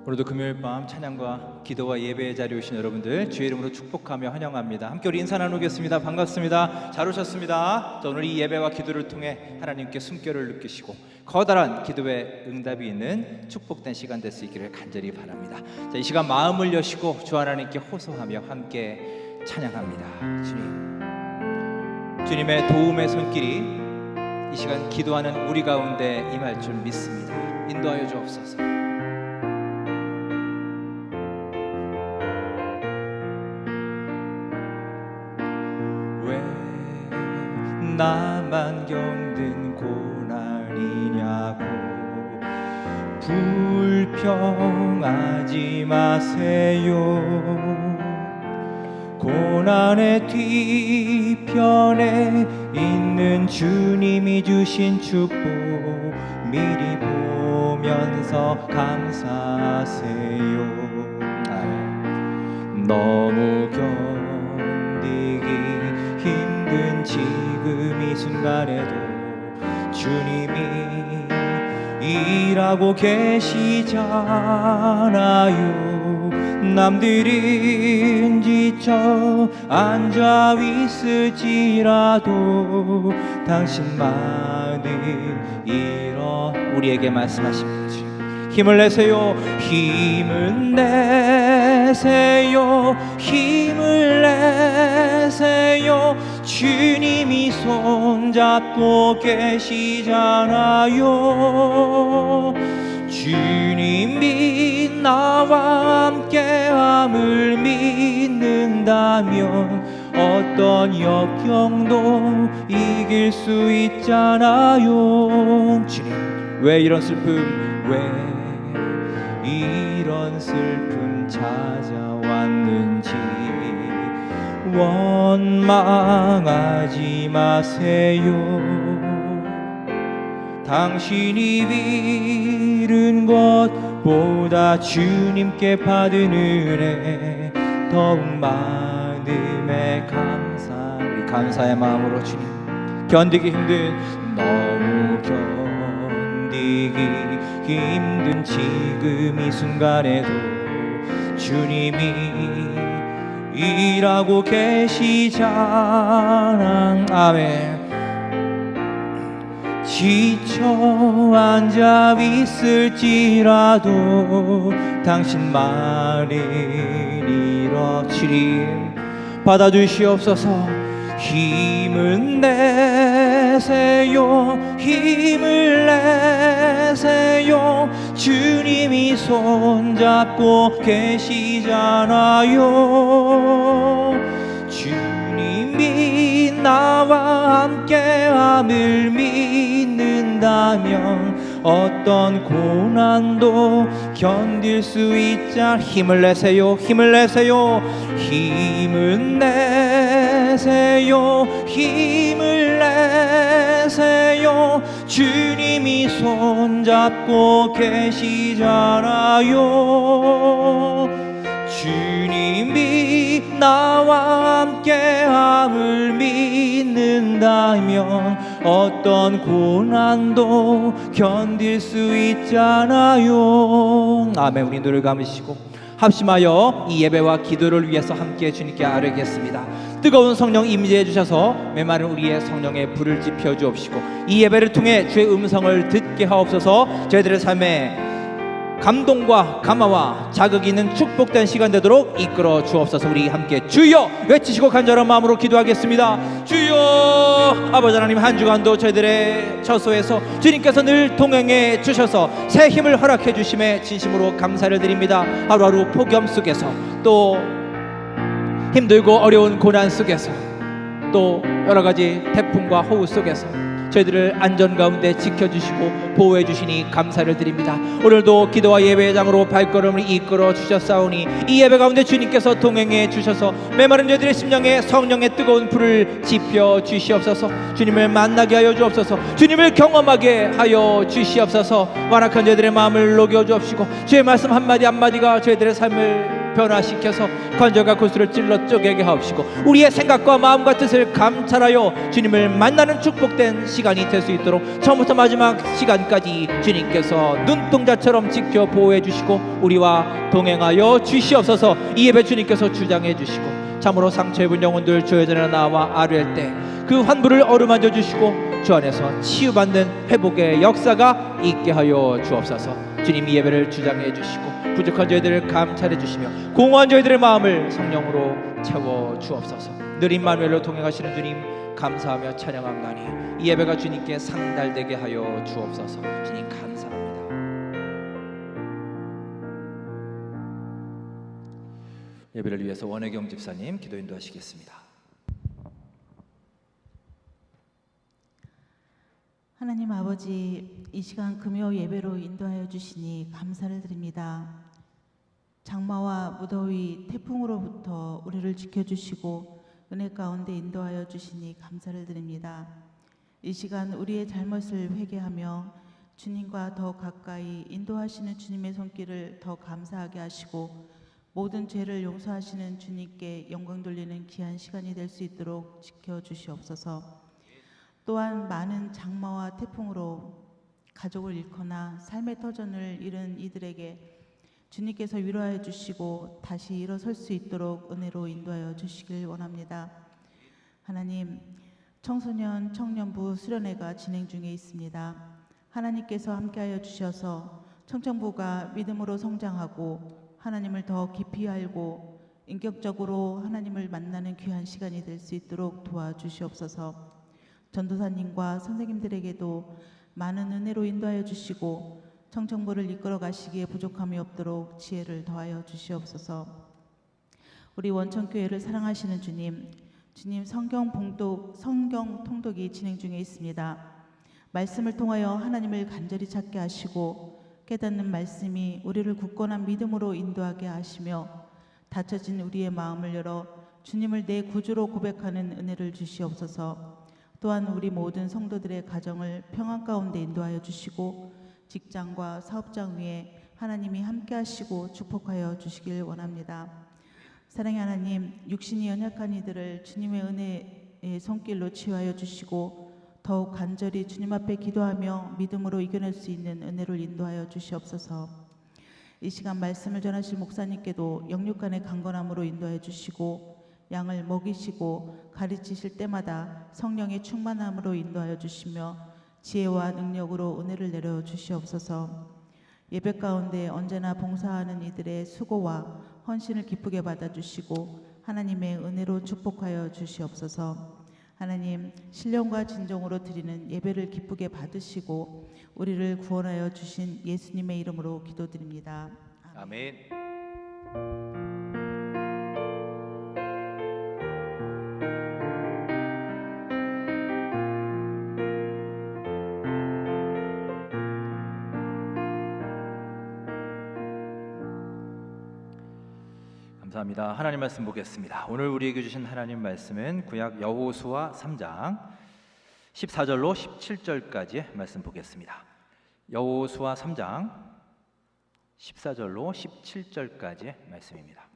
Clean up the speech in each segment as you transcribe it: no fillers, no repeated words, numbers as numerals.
오늘도 금요일 밤 찬양과 기도와 예배의 자리에 오신 여러분들 주의 이름으로 축복하며 환영합니다. 함께 우리 인사 나누겠습니다. 반갑습니다. 잘 오셨습니다. 오늘 이 예배와 기도를 통해 하나님께 숨결을 느끼시고 커다란 기도의 응답이 있는 축복된 시간 될 수 있기를 간절히 바랍니다. 이 시간 마음을 여시고 주 하나님께 호소하며 함께 찬양합니다. 주님의 도움의 손길이 이 시간 기도하는 우리 가운데 임할 줄 믿습니다. 인도하여 주옵소서. 나만 겪는 고난이냐고 불평하지 마세요. 고난의 뒤편에 있는 주님이 주신 축복 미리 보면서 감사하세요. 너무 견디기 힘든 지금 이 순간에도 주님이 일하고 계시잖아요. 남들은 지쳐 앉아 있을지라도 당신만이 우리에게 말씀하십니다. 힘을 내세요. 힘을 내세요. 힘을 내세요. 주님이 손잡고 계시잖아요. 주님이 나와 함께함을 믿는다면 어떤 역경도 이길 수 있잖아요. 주님, 왜 이런 슬픔, 왜 이런 슬픔 찾아왔는지 원망하지 마세요. 당신이 잃은 것보다 주님께 받은 은혜 더욱 많음에 감사의 마음으로 주님 견디기 힘든 너무 견디기 힘든 지금 이 순간에도 주님이 일하고 계시잖아. 아멘. 지쳐 앉아 있을지라도 당신 말을 이뤄주리 받아주시옵소서. 힘을 내세요. 힘을 내세요. 주님이 손잡고 계시잖아요. 주님이 나와 함께함을 믿는다면 어떤 고난도 견딜 수 있자. 힘을 내세요. 힘을 내세요. 힘을 내세요. 힘을 내세요. 주님이 손잡고 계시잖아요. 주님이 나와 함께함을 믿는다면 어떤 고난도 견딜 수 있잖아요. 아멘. 우리 눈을 감으시고 합심하여 이 예배와 기도를 위해서 함께 주님께 아뢰겠습니다. 뜨거운 성령 임재해 주셔서 메마른 우리의 성령의 불을 지펴 주옵시고 이 예배를 통해 주의 음성을 듣게 하옵소서. 저희들의 삶에 감동과 감화와 자극이 있는 축복된 시간 되도록 이끌어 주옵소서. 우리 함께 주여 외치시고 간절한 마음으로 기도하겠습니다. 주여. 아버지 하나님, 한 주간도 저희들의 처소에서 주님께서 늘 동행해 주셔서 새 힘을 허락해 주심에 진심으로 감사를 드립니다. 하루하루 폭염 속에서 또 힘들고 어려운 고난 속에서 또 여러가지 태풍과 호우 속에서 저희들을 안전 가운데 지켜주시고 보호해 주시니 감사를 드립니다. 오늘도 기도와 예배장으로 발걸음을 이끌어 주셨사오니 이 예배 가운데 주님께서 동행해 주셔서 메마른 저희들의 심령에 성령의 뜨거운 불을 지펴 주시옵소서. 주님을 만나게 하여 주옵소서. 주님을 경험하게 하여 주시옵소서. 완악한 저희들의 마음을 녹여 주옵시고 주의 말씀 한마디 한마디가 저희들의 삶을 변화시켜서 관절과 골수를 찔러 쪼개게 하옵시고 우리의 생각과 마음과 뜻을 감찰하여 주님을 만나는 축복된 시간이 될 수 있도록 처음부터 마지막 시간까지 주님께서 눈동자처럼 지켜 보호해 주시고 우리와 동행하여 주시옵소서. 이 예배 주님께서 주장해 주시고 참으로 상처 입은 영혼들 주의 전에 나와 아뢰할 때 그 환부를 어루만져 주시고 주 안에서 치유받는 회복의 역사가 있게 하여 주옵소서. 주님 이 예배를 주장해 주시고 부족한 저희들을 감찰해 주시며 공허한 저희들의 마음을 성령으로 채워 주옵소서. 늘 임마누엘로 동행하시는 주님 감사하며 찬양합나니 이 예배가 주님께 상달되게 하여 주옵소서. 주님 감사합니다. 예배를 위해서 원혜경 집사님 기도 인도하시겠습니다. 하나님 아버지, 이 시간 금요 예배로 인도하여 주시니 감사를 드립니다. 장마와 무더위, 태풍으로부터 우리를 지켜주시고 은혜 가운데 인도하여 주시니 감사를 드립니다. 이 시간 우리의 잘못을 회개하며 주님과 더 가까이 인도하시는 주님의 손길을 더 감사하게 하시고 모든 죄를 용서하시는 주님께 영광 돌리는 귀한 시간이 될 수 있도록 지켜주시옵소서. 또한 많은 장마와 태풍으로 가족을 잃거나 삶의 터전을 잃은 이들에게 주님께서 위로하여 주시고 다시 일어설 수 있도록 은혜로 인도하여 주시길 원합니다. 하나님, 청소년 청년부 수련회가 진행 중에 있습니다. 하나님께서 함께하여 주셔서 청년부가 믿음으로 성장하고 하나님을 더 깊이 알고 인격적으로 하나님을 만나는 귀한 시간이 될 수 있도록 도와주시옵소서. 전도사님과 선생님들에게도 많은 은혜로 인도하여 주시고 청청부를 이끌어 가시기에 부족함이 없도록 지혜를 더하여 주시옵소서. 우리 원천교회를 사랑하시는 주님 성경 통독이 진행 중에 있습니다. 말씀을 통하여 하나님을 간절히 찾게 하시고 깨닫는 말씀이 우리를 굳건한 믿음으로 인도하게 하시며 닫혀진 우리의 마음을 열어 주님을 내 구주로 고백하는 은혜를 주시옵소서. 또한 우리 모든 성도들의 가정을 평안 가운데 인도하여 주시고 직장과 사업장 위에 하나님이 함께 하시고 축복하여 주시길 원합니다. 사랑의 하나님, 육신이 연약한 이들을 주님의 은혜의 손길로 치유하여 주시고 더욱 간절히 주님 앞에 기도하며 믿음으로 이겨낼 수 있는 은혜를 인도하여 주시옵소서. 이 시간 말씀을 전하실 목사님께도 영육간의 강건함으로 인도하여 주시고 양을 먹이시고 가르치실 때마다 성령의 충만함으로 인도하여 주시며 지혜와 능력으로 은혜를 내려 주시옵소서. 예배 가운데 언제나 봉사하는 이들의 수고와 헌신을 기쁘게 받아주시고 하나님의 은혜로 축복하여 주시옵소서. 하나님, 신령과 진정으로 드리는 예배를 기쁘게 받으시고 우리를 구원하여 주신 예수님의 이름으로 기도드립니다. 아멘. 감사합니다. 하나님 말씀 보겠습니다. 오늘 우리에게 주신 하나님 말씀은 구약 여호수아 3장 14절로 17절까지의 말씀 보겠습니다. 여호수아 3장 14절로 17절까지의 말씀입니다.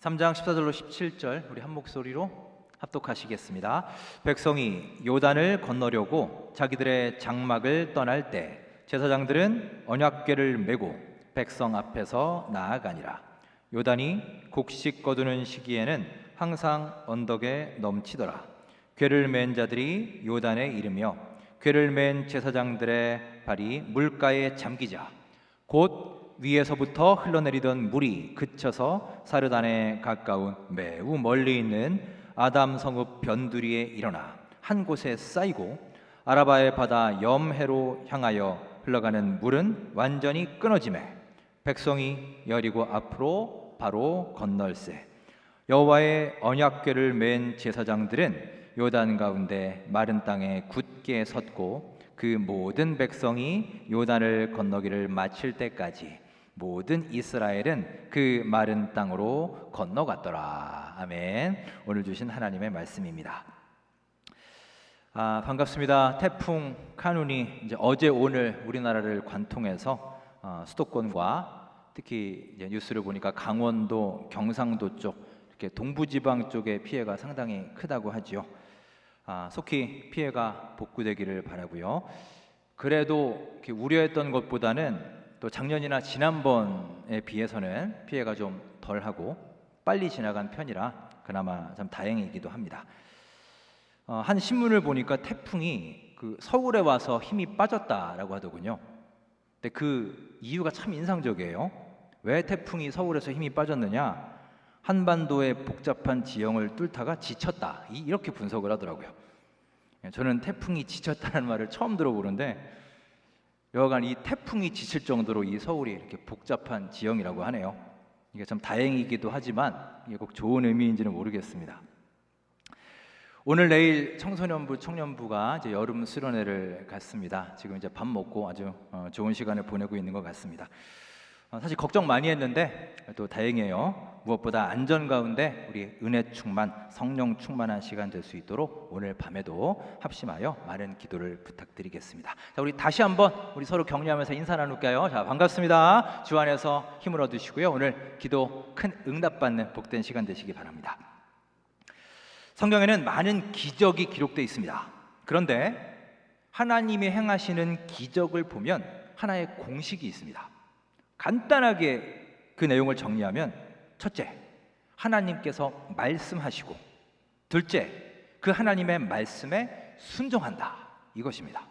3장 14절로 17절 우리 한 목소리로 합독하시겠습니다. 백성이 요단을 건너려고 자기들의 장막을 떠날 때 제사장들은 언약궤를 메고 백성 앞에서 나아가니라. 요단이 곡식 거두는 시기에는 항상 언덕에 넘치더라. 궤를 맨 자들이 요단에 이르며 궤를 맨 제사장들의 발이 물가에 잠기자 곧 위에서부터 흘러내리던 물이 그쳐서 사르단에 가까운 매우 멀리 있는 아담 성읍 변두리에 일어나 한 곳에 쌓이고 아라바의 바다 염해로 향하여 흘러가는 물은 완전히 끊어지매 백성이 여리고 앞으로 바로 건널세. 여호와의 언약궤를 맨 제사장들은 요단 가운데 마른 땅에 굳게 섰고 그 모든 백성이 요단을 건너기를 마칠 때까지 모든 이스라엘은 그 마른 땅으로 건너갔더라. 아멘. 오늘 주신 하나님의 말씀입니다. 반갑습니다. 태풍 카눈이 이제 어제 오늘 우리나라를 관통해서 수도권과 특히 이제 뉴스를 보니까 강원도, 경상도 쪽 이렇게 동부지방 쪽의 피해가 상당히 크다고 하지요. 속히 피해가 복구되기를 바라고요. 그래도 이렇게 우려했던 것보다는 또 작년이나 지난번에 비해서는 피해가 좀 덜하고 빨리 지나간 편이라 그나마 참 다행이기도 합니다. 한 신문을 보니까 태풍이 그 서울에 와서 힘이 빠졌다라고 하더군요. 근데 그 이유가 참 인상적이에요. 왜 태풍이 서울에서 힘이 빠졌느냐? 한반도의 복잡한 지형을 뚫다가 지쳤다. 이렇게 분석을 하더라고요. 저는 태풍이 지쳤다는 말을 처음 들어보는데 여하간 이 태풍이 지칠 정도로 이 서울이 이렇게 복잡한 지형이라고 하네요. 이게 참 다행이기도 하지만 이게 꼭 좋은 의미인지는 모르겠습니다. 오늘 내일 청소년부, 청년부가 이제 여름 수련회를 갔습니다. 지금 이제 밥 먹고 아주 좋은 시간을 보내고 있는 것 같습니다. 사실 걱정 많이 했는데 또 다행이에요. 무엇보다 안전 가운데 우리 은혜 충만, 성령 충만한 시간 될 수 있도록 오늘 밤에도 합심하여 많은 기도를 부탁드리겠습니다. 자, 우리 다시 한번 우리 서로 격려하면서 인사 나눌까요? 자, 반갑습니다. 주 안에서 힘을 얻으시고요. 오늘 기도 큰 응답받는 복된 시간 되시기 바랍니다. 성경에는 많은 기적이 기록되어 있습니다. 그런데 하나님이 행하시는 기적을 보면 하나의 공식이 있습니다. 간단하게 그 내용을 정리하면 첫째, 하나님께서 말씀하시고 둘째, 그 하나님의 말씀에 순종한다. 이것입니다.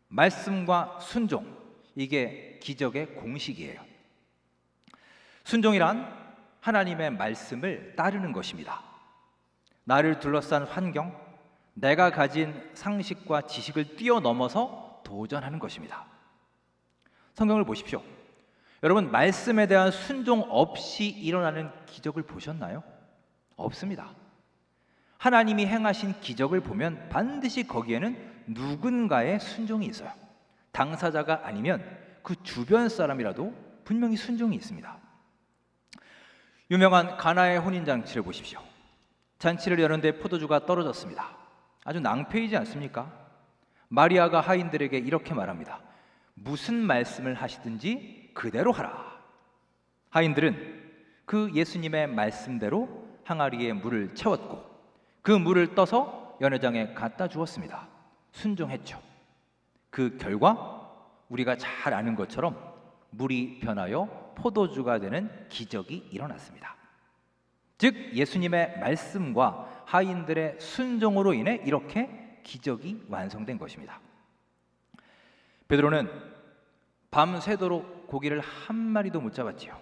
말씀과 순종, 이게 기적의 공식이에요. 순종이란 하나님의 말씀을 따르는 것입니다. 나를 둘러싼 환경, 내가 가진 상식과 지식을 뛰어넘어서 도전하는 것입니다. 성경을 보십시오. 여러분, 말씀에 대한 순종 없이 일어나는 기적을 보셨나요? 없습니다. 하나님이 행하신 기적을 보면 반드시 거기에는 누군가의 순종이 있어요. 당사자가 아니면 그 주변 사람이라도 분명히 순종이 있습니다. 유명한 가나의 혼인잔치를 보십시오. 잔치를 여는데 포도주가 떨어졌습니다. 아주 낭패이지 않습니까? 마리아가 하인들에게 이렇게 말합니다. 무슨 말씀을 하시든지 그대로 하라. 하인들은 그 예수님의 말씀대로 항아리에 물을 채웠고 그 물을 떠서 연회장에 갖다 주었습니다. 순종했죠. 그 결과 우리가 잘 아는 것처럼 물이 변하여 포도주가 되는 기적이 일어났습니다. 즉 예수님의 말씀과 하인들의 순종으로 인해 이렇게 기적이 완성된 것입니다. 베드로는 밤새도록 고기를 한 마리도 못 잡았지요.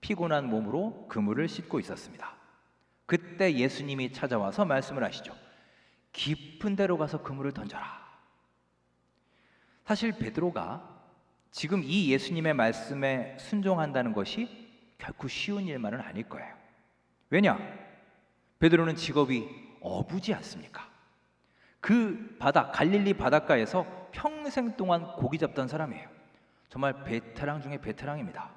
피곤한 몸으로 그물을 씻고 있었습니다. 그때 예수님이 찾아와서 말씀을 하시죠. 깊은 데로 가서 그물을 던져라. 사실 베드로가 지금 이 예수님의 말씀에 순종한다는 것이 결코 쉬운 일만은 아닐 거예요. 왜냐? 베드로는 직업이 어부지 않습니까? 그 바다, 갈릴리 바닷가에서 평생 동안 고기 잡던 사람이에요. 정말 베테랑 중에 베테랑입니다.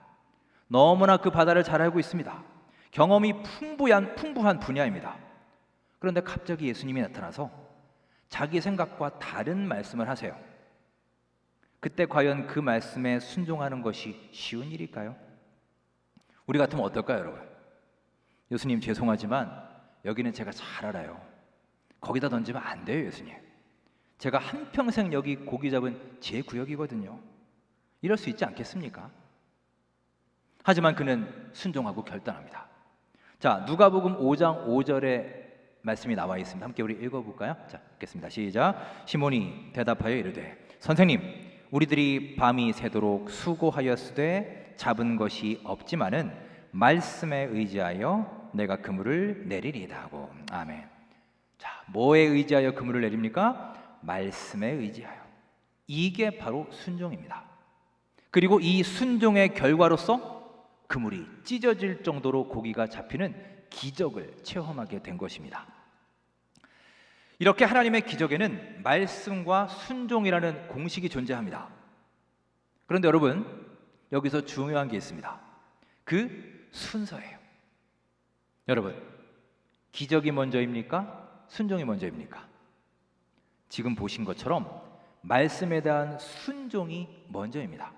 너무나 그 바다를 잘 알고 있습니다. 경험이 풍부한 분야입니다. 그런데 갑자기 예수님이 나타나서 자기 생각과 다른 말씀을 하세요. 그때 과연 그 말씀에 순종하는 것이 쉬운 일일까요? 우리 같으면 어떨까요, 여러분? 예수님 죄송하지만 여기는 제가 잘 알아요. 거기다 던지면 안 돼요, 예수님. 제가 한평생 여기 고기 잡은 제 구역이거든요. 이럴 수 있지 않겠습니까? 하지만 그는 순종하고 결단합니다. 자, 누가복음 5장 5절에 말씀이 나와 있습니다. 함께 우리 읽어볼까요? 자, 읽겠습니다. 시작. 시몬이 대답하여 이르되 선생님, 우리들이 밤이 새도록 수고하였으되 잡은 것이 없지만은 말씀에 의지하여 내가 그물을 내리리이다 하고. 아멘. 자, 뭐에 의지하여 그물을 내립니까? 말씀에 의지하여. 이게 바로 순종입니다. 그리고 이 순종의 결과로서 그물이 찢어질 정도로 고기가 잡히는 기적을 체험하게 된 것입니다. 이렇게 하나님의 기적에는 말씀과 순종이라는 공식이 존재합니다. 그런데 여러분, 여기서 중요한 게 있습니다. 그 순서예요. 여러분, 기적이 먼저입니까? 순종이 먼저입니까? 지금 보신 것처럼 말씀에 대한 순종이 먼저입니다.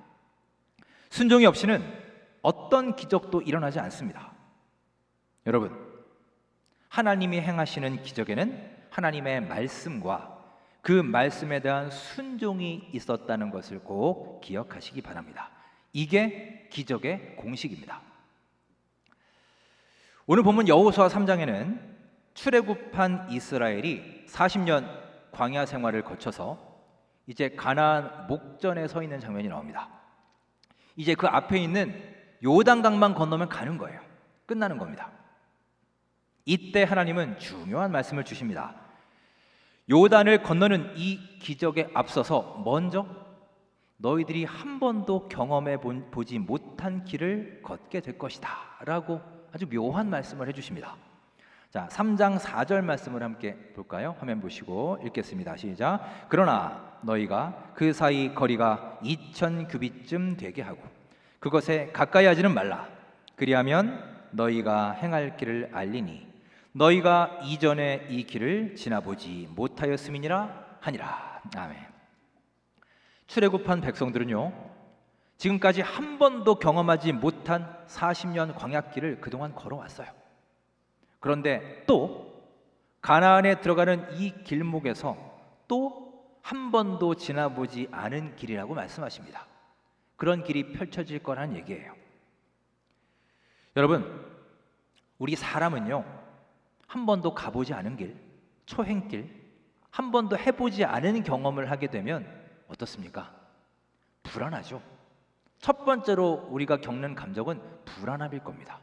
순종이 없이는 어떤 기적도 일어나지 않습니다. 여러분, 하나님이 행하시는 기적에는 하나님의 말씀과 그 말씀에 대한 순종이 있었다는 것을 꼭 기억하시기 바랍니다. 이게 기적의 공식입니다. 오늘 본문 여호수아 3장에는 출애굽한 이스라엘이 40년 광야 생활을 거쳐서 이제 가나안 목전에 서 있는 장면이 나옵니다. 이제 그 앞에 있는 요단강만 건너면 가는 거예요. 끝나는 겁니다. 이때 하나님은 중요한 말씀을 주십니다. 요단을 건너는 이 기적에 앞서서 먼저 너희들이 한 번도 경험해 보지 못한 길을 걷게 될 것이다 라고 아주 묘한 말씀을 해주십니다. 자, 3장 4절 말씀을 함께 볼까요? 화면 보시고 읽겠습니다. 시작. 그러나 너희가 그 사이 거리가 2000규빗쯤 되게 하고 그것에 가까이 하지는 말라. 그리하면 너희가 행할 길을 알리니 너희가 이전에 이 길을 지나보지 못하였음이니라 하니라. 아멘. 출애굽한 백성들은요, 지금까지 한 번도 경험하지 못한 40년 광야길을 그동안 걸어왔어요. 그런데 또 가나안에 들어가는 이 길목에서 또 한 번도 지나보지 않은 길이라고 말씀하십니다. 그런 길이 펼쳐질 거라는 얘기예요. 여러분, 우리 사람은요, 한 번도 가보지 않은 길, 초행길, 한 번도 해보지 않은 경험을 하게 되면 어떻습니까? 불안하죠. 첫 번째로 우리가 겪는 감정은 불안함일 겁니다.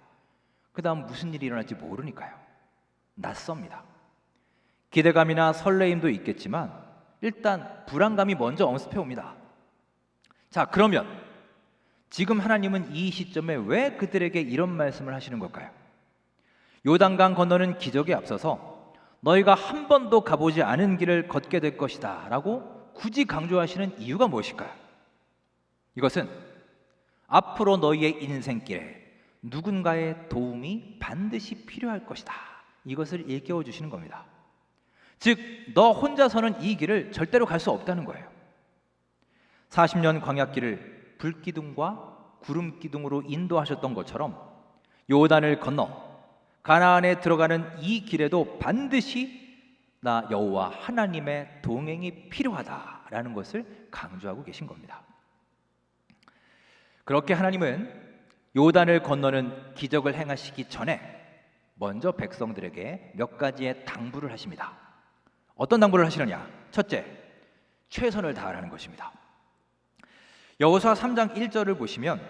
그 다음 무슨 일이 일어날지 모르니까요. 낯섭니다. 기대감이나 설레임도 있겠지만 일단 불안감이 먼저 엄습해 옵니다. 자, 그러면 지금 하나님은 이 시점에 왜 그들에게 이런 말씀을 하시는 걸까요? 요단강 건너는 기적에 앞서서 너희가 한 번도 가보지 않은 길을 걷게 될 것이다 라고 굳이 강조하시는 이유가 무엇일까요? 이것은 앞으로 너희의 인생길에 누군가의 도움이 반드시 필요할 것이다, 이것을 일깨워 주시는 겁니다. 즉, 너 혼자서는 이 길을 절대로 갈 수 없다는 거예요. 40년 광야길을 불기둥과 구름기둥으로 인도하셨던 것처럼 요단을 건너 가나안에 들어가는 이 길에도 반드시 나 여호와 하나님의 동행이 필요하다라는 것을 강조하고 계신 겁니다. 그렇게 하나님은 요단을 건너는 기적을 행하시기 전에 먼저 백성들에게 몇 가지의 당부를 하십니다. 어떤 당부를 하시느냐? 첫째, 최선을 다하라는 것입니다. 여호수아 3장 1절을 보시면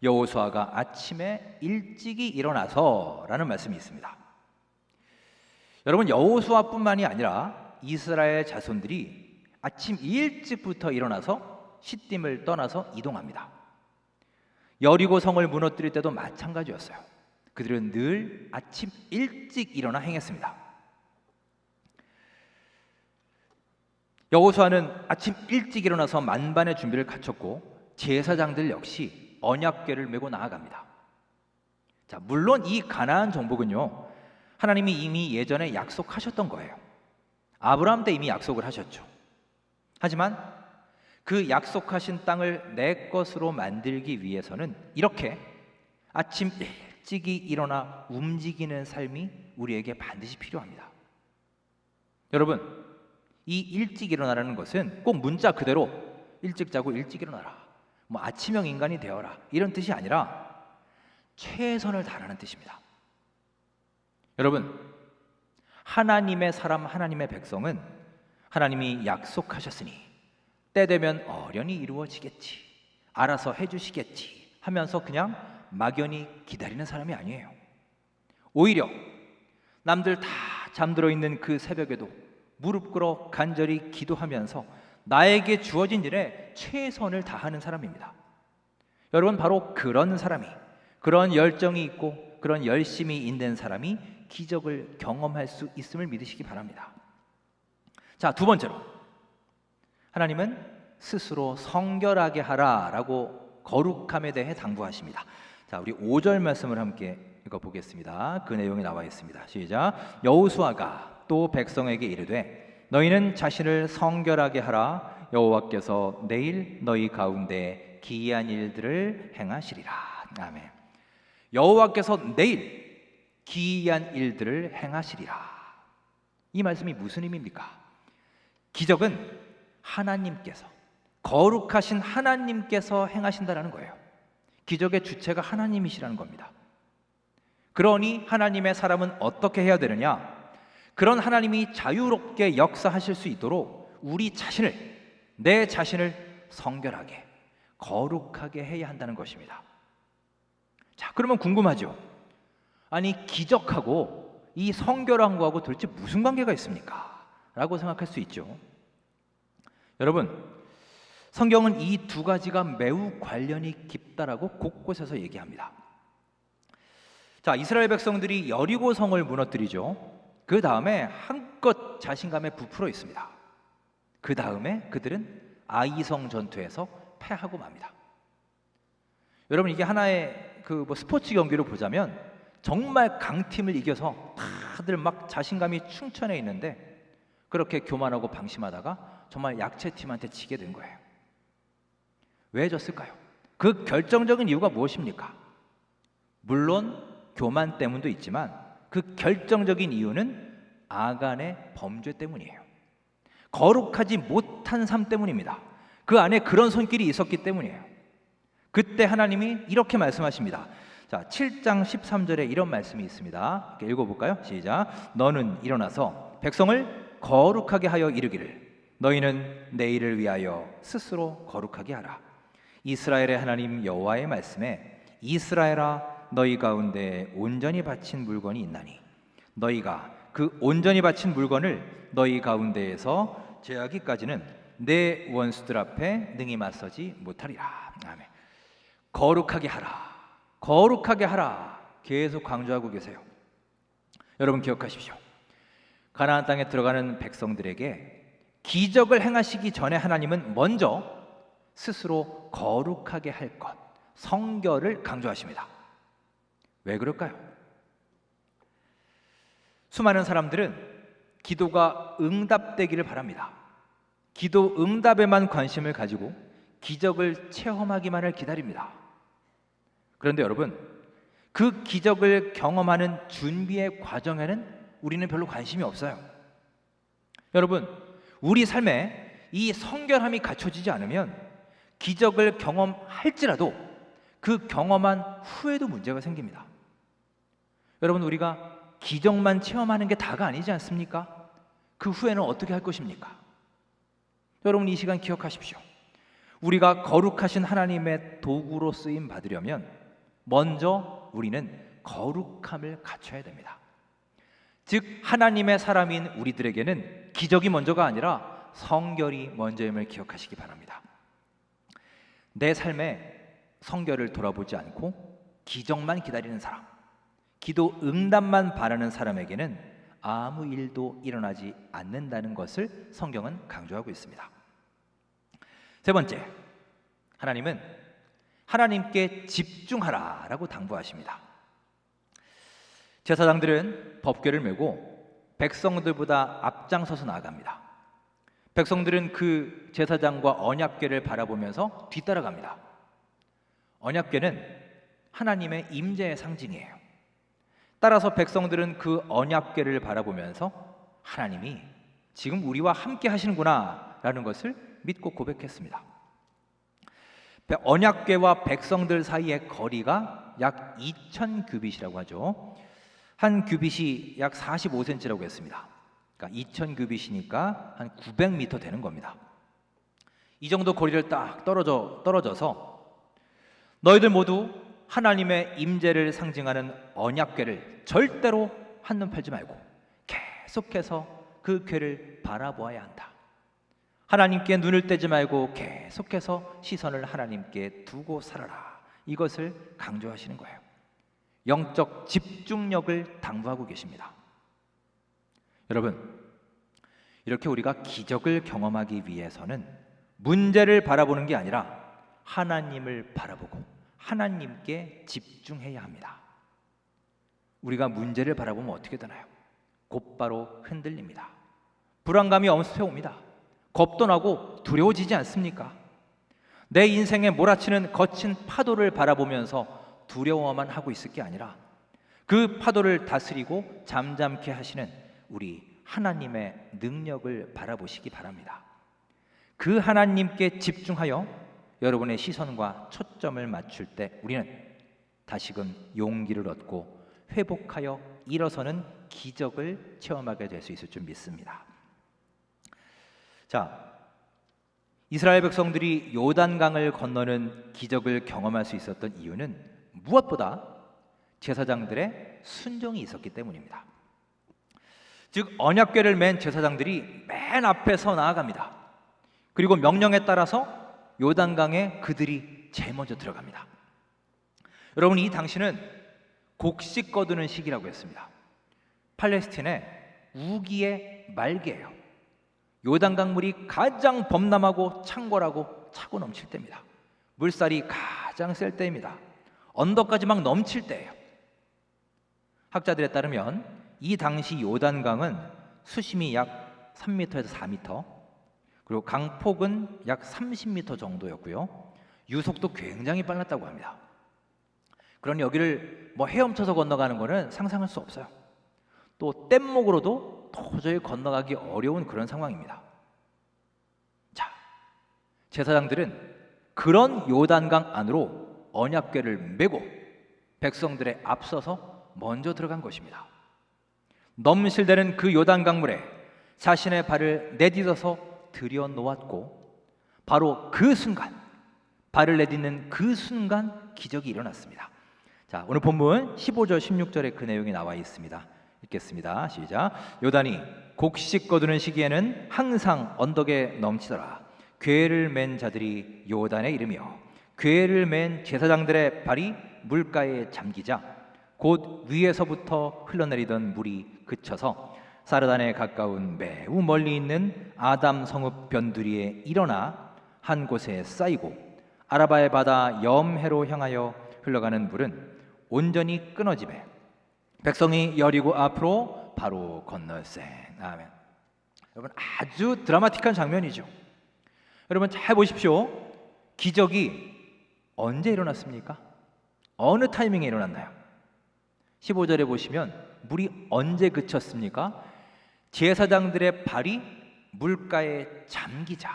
여호수아가 아침에 일찍이 일어나서 라는 말씀이 있습니다. 여러분, 여호수아뿐만이 아니라 이스라엘 자손들이 아침 일찍부터 일어나서 시딤을 떠나서 이동합니다. 여리고 성을 무너뜨릴 때도 마찬가지였어요. 그들은 늘 아침 일찍 일어나 행했습니다. 여호수아는 아침 일찍 일어나서 만반의 준비를 갖췄고 제사장들 역시 언약궤를 메고 나아갑니다. 자, 물론 이 가나안 정복은요, 하나님이 이미 예전에 약속하셨던 거예요. 아브라함 때 이미 약속을 하셨죠. 하지만 그 약속하신 땅을 내 것으로 만들기 위해서는 이렇게 아침 일찍이 일어나 움직이는 삶이 우리에게 반드시 필요합니다. 여러분, 이 일찍 일어나라는 것은 꼭 문자 그대로 일찍 자고 일찍 일어나라, 뭐 아침형 인간이 되어라, 이런 뜻이 아니라 최선을 다하라는 뜻입니다. 여러분, 하나님의 사람, 하나님의 백성은 하나님이 약속하셨으니 때 되면 어련히 이루어지겠지, 알아서 해주시겠지 하면서 그냥 막연히 기다리는 사람이 아니에요. 오히려 남들 다 잠들어 있는 그 새벽에도 무릎 꿇어 간절히 기도하면서 나에게 주어진 일에 최선을 다하는 사람입니다. 여러분, 바로 그런 사람이, 그런 열정이 있고 그런 열심이 있는 사람이 기적을 경험할 수 있음을 믿으시기 바랍니다. 자, 두 번째로 하나님은 스스로 성결하게 하라라고 거룩함에 대해 당부하십니다. 자, 우리 5절 말씀을 함께 읽어보겠습니다. 그 내용이 나와 있습니다. 시작. 여호수아가 또 백성에게 이르되 너희는 자신을 성결하게 하라. 여호와께서 내일 너희 가운데 기이한 일들을 행하시리라. 아멘. 여호와께서 내일 기이한 일들을 행하시리라. 이 말씀이 무슨 의미입니까? 기적은 하나님께서, 거룩하신 하나님께서 행하신다라는 거예요. 기적의 주체가 하나님이시라는 겁니다. 그러니 하나님의 사람은 어떻게 해야 되느냐? 그런 하나님이 자유롭게 역사하실 수 있도록 우리 자신을, 내 자신을 성결하게, 거룩하게 해야 한다는 것입니다. 자, 그러면 궁금하죠? 아니, 기적하고 이 성결한 거하고 도대체 무슨 관계가 있습니까? 라고 생각할 수 있죠. 여러분, 성경은 이 두 가지가 매우 관련이 깊다라고 곳곳에서 얘기합니다. 자, 이스라엘 백성들이 여리고 성을 무너뜨리죠. 그 다음에 한껏 자신감에 부풀어 있습니다. 그 다음에 그들은 아이성 전투에서 패하고 맙니다. 여러분, 이게 하나의 스포츠 경기로 보자면 정말 강팀을 이겨서 다들 막 자신감이 충천해 있는데 그렇게 교만하고 방심하다가 정말 약체팀한테 지게 된 거예요. 왜 졌을까요? 그 결정적인 이유가 무엇입니까? 물론 교만 때문도 있지만 그 결정적인 이유는 아간의 범죄 때문이에요. 거룩하지 못한 삶 때문입니다. 그 안에 그런 손길이 있었기 때문이에요. 그때 하나님이 이렇게 말씀하십니다. 자, 7장 13절에 이런 말씀이 있습니다. 읽어볼까요? 시작. 너는 일어나서 백성을 거룩하게 하여 이르기를 너희는 내일을 위하여 스스로 거룩하게 하라. 이스라엘의 하나님 여호와의 말씀에 이스라엘아 너희 가운데 온전히 바친 물건이 있나니 너희가 그 온전히 바친 물건을 너희 가운데에서 제하기까지는 내 원수들 앞에 능히 맞서지 못하리라. 아멘. 거룩하게 하라. 거룩하게 하라. 계속 강조하고 계세요. 여러분 기억하십시오. 가나안 땅에 들어가는 백성들에게 기적을 행하시기 전에 하나님은 먼저 스스로 거룩하게 할 것, 성결을 강조하십니다. 왜 그럴까요? 수많은 사람들은 기도가 응답되기를 바랍니다. 기도 응답에만 관심을 가지고 기적을 체험하기만을 기다립니다. 그런데 여러분, 그 기적을 경험하는 준비의 과정에는 우리는 별로 관심이 없어요. 여러분, 우리 삶에 이 성결함이 갖춰지지 않으면 기적을 경험할지라도 그 경험한 후에도 문제가 생깁니다. 여러분, 우리가 기적만 체험하는 게 다가 아니지 않습니까? 그 후에는 어떻게 할 것입니까? 여러분, 이 시간 기억하십시오. 우리가 거룩하신 하나님의 도구로 쓰임 받으려면 먼저 우리는 거룩함을 갖춰야 됩니다. 즉 하나님의 사람인 우리들에게는 기적이 먼저가 아니라 성결이 먼저임을 기억하시기 바랍니다. 내 삶에 성결을 돌아보지 않고 기적만 기다리는 사람, 기도 응답만 바라는 사람에게는 아무 일도 일어나지 않는다는 것을 성경은 강조하고 있습니다. 세 번째, 하나님은 하나님께 집중하라라고 당부하십니다. 제사장들은 법궤를 메고 백성들보다 앞장서서 나아갑니다. 백성들은 그 제사장과 언약궤를 바라보면서 뒤따라갑니다. 언약궤는 하나님의 임재의 상징이에요. 따라서 백성들은 그 언약궤를 바라보면서 하나님이 지금 우리와 함께 하시는구나 라는 것을 믿고 고백했습니다. 언약궤와 백성들 사이의 거리가 약 2000규빗이라고 하죠. 한 규빗이 약 45cm라고 했습니다. 그러니까 2000규빗이니까 한 900m 되는 겁니다. 이 정도 거리를 딱 떨어져서 너희들 모두 하나님의 임재를 상징하는 언약궤를 절대로 한눈 팔지 말고 계속해서 그 궤를 바라보아야 한다. 하나님께 눈을 떼지 말고 계속해서 시선을 하나님께 두고 살아라. 이것을 강조하시는 거예요. 영적 집중력을 당부하고 계십니다. 여러분, 이렇게 우리가 기적을 경험하기 위해서는 문제를 바라보는 게 아니라 하나님을 바라보고 하나님께 집중해야 합니다. 우리가 문제를 바라보면 어떻게 되나요? 곧바로 흔들립니다. 불안감이 엄습해 옵니다. 겁도 나고 두려워지지 않습니까? 내 인생에 몰아치는 거친 파도를 바라보면서 두려워만 하고 있을 게 아니라 그 파도를 다스리고 잠잠케 하시는 우리 하나님의 능력을 바라보시기 바랍니다. 그 하나님께 집중하여 여러분의 시선과 초점을 맞출 때 우리는 다시금 용기를 얻고 회복하여 일어서는 기적을 체험하게 될 수 있을 줄 믿습니다. 자, 이스라엘 백성들이 요단강을 건너는 기적을 경험할 수 있었던 이유는 무엇보다 제사장들의 순종이 있었기 때문입니다. 즉 언약궤를 맨 제사장들이 맨 앞에서 나아갑니다. 그리고 명령에 따라서 요단강에 그들이 제일 먼저 들어갑니다. 여러분, 이 당시는 곡식 거두는 시기라고 했습니다. 팔레스틴의 우기의 말기예요. 요단강 물이 가장 범람하고 창궐하고 차고 넘칠 때입니다. 물살이 가장 셀 때입니다. 언덕까지 막 넘칠 때예요. 학자들에 따르면 이 당시 요단강은 수심이 약 3m에서 4m, 그리고 강폭은 약 30m 정도였고요. 유속도 굉장히 빨랐다고 합니다. 그러니 여기를 헤엄쳐서 건너가는 것은 상상할 수 없어요. 또 뗏목으로도 도저히 건너가기 어려운 그런 상황입니다. 자, 제사장들은 그런 요단강 안으로 언약궤를 메고 백성들의 앞서서 먼저 들어간 것입니다. 넘실대는 그 요단강물에 자신의 발을 내딛어서 들여놓았고 바로 그 순간, 발을 내딛는 그 순간 기적이 일어났습니다. 자, 오늘 본문 15절 16절에 그 내용이 나와 있습니다. 읽겠습니다. 시작. 요단이 곡식 거두는 시기에는 항상 언덕에 넘치더라. 궤를 맨 자들이 요단에 이르며 궤를 맨 제사장들의 발이 물가에 잠기자 곧 위에서부터 흘러내리던 물이 그쳐서 사르단에 가까운 매우 멀리 있는 아담 성읍 변두리에 일어나 한 곳에 쌓이고 아라바의 바다 염해로 향하여 흘러가는 물은 온전히 끊어지매 백성이 여리고 앞으로 바로 건널세. 아멘. 여러분, 아주 드라마틱한 장면이죠. 여러분 잘 보십시오. 기적이 언제 일어났습니까? 어느 타이밍에 일어났나요? 15절에 보시면 물이 언제 그쳤습니까? 제사장들의 발이 물가에 잠기자,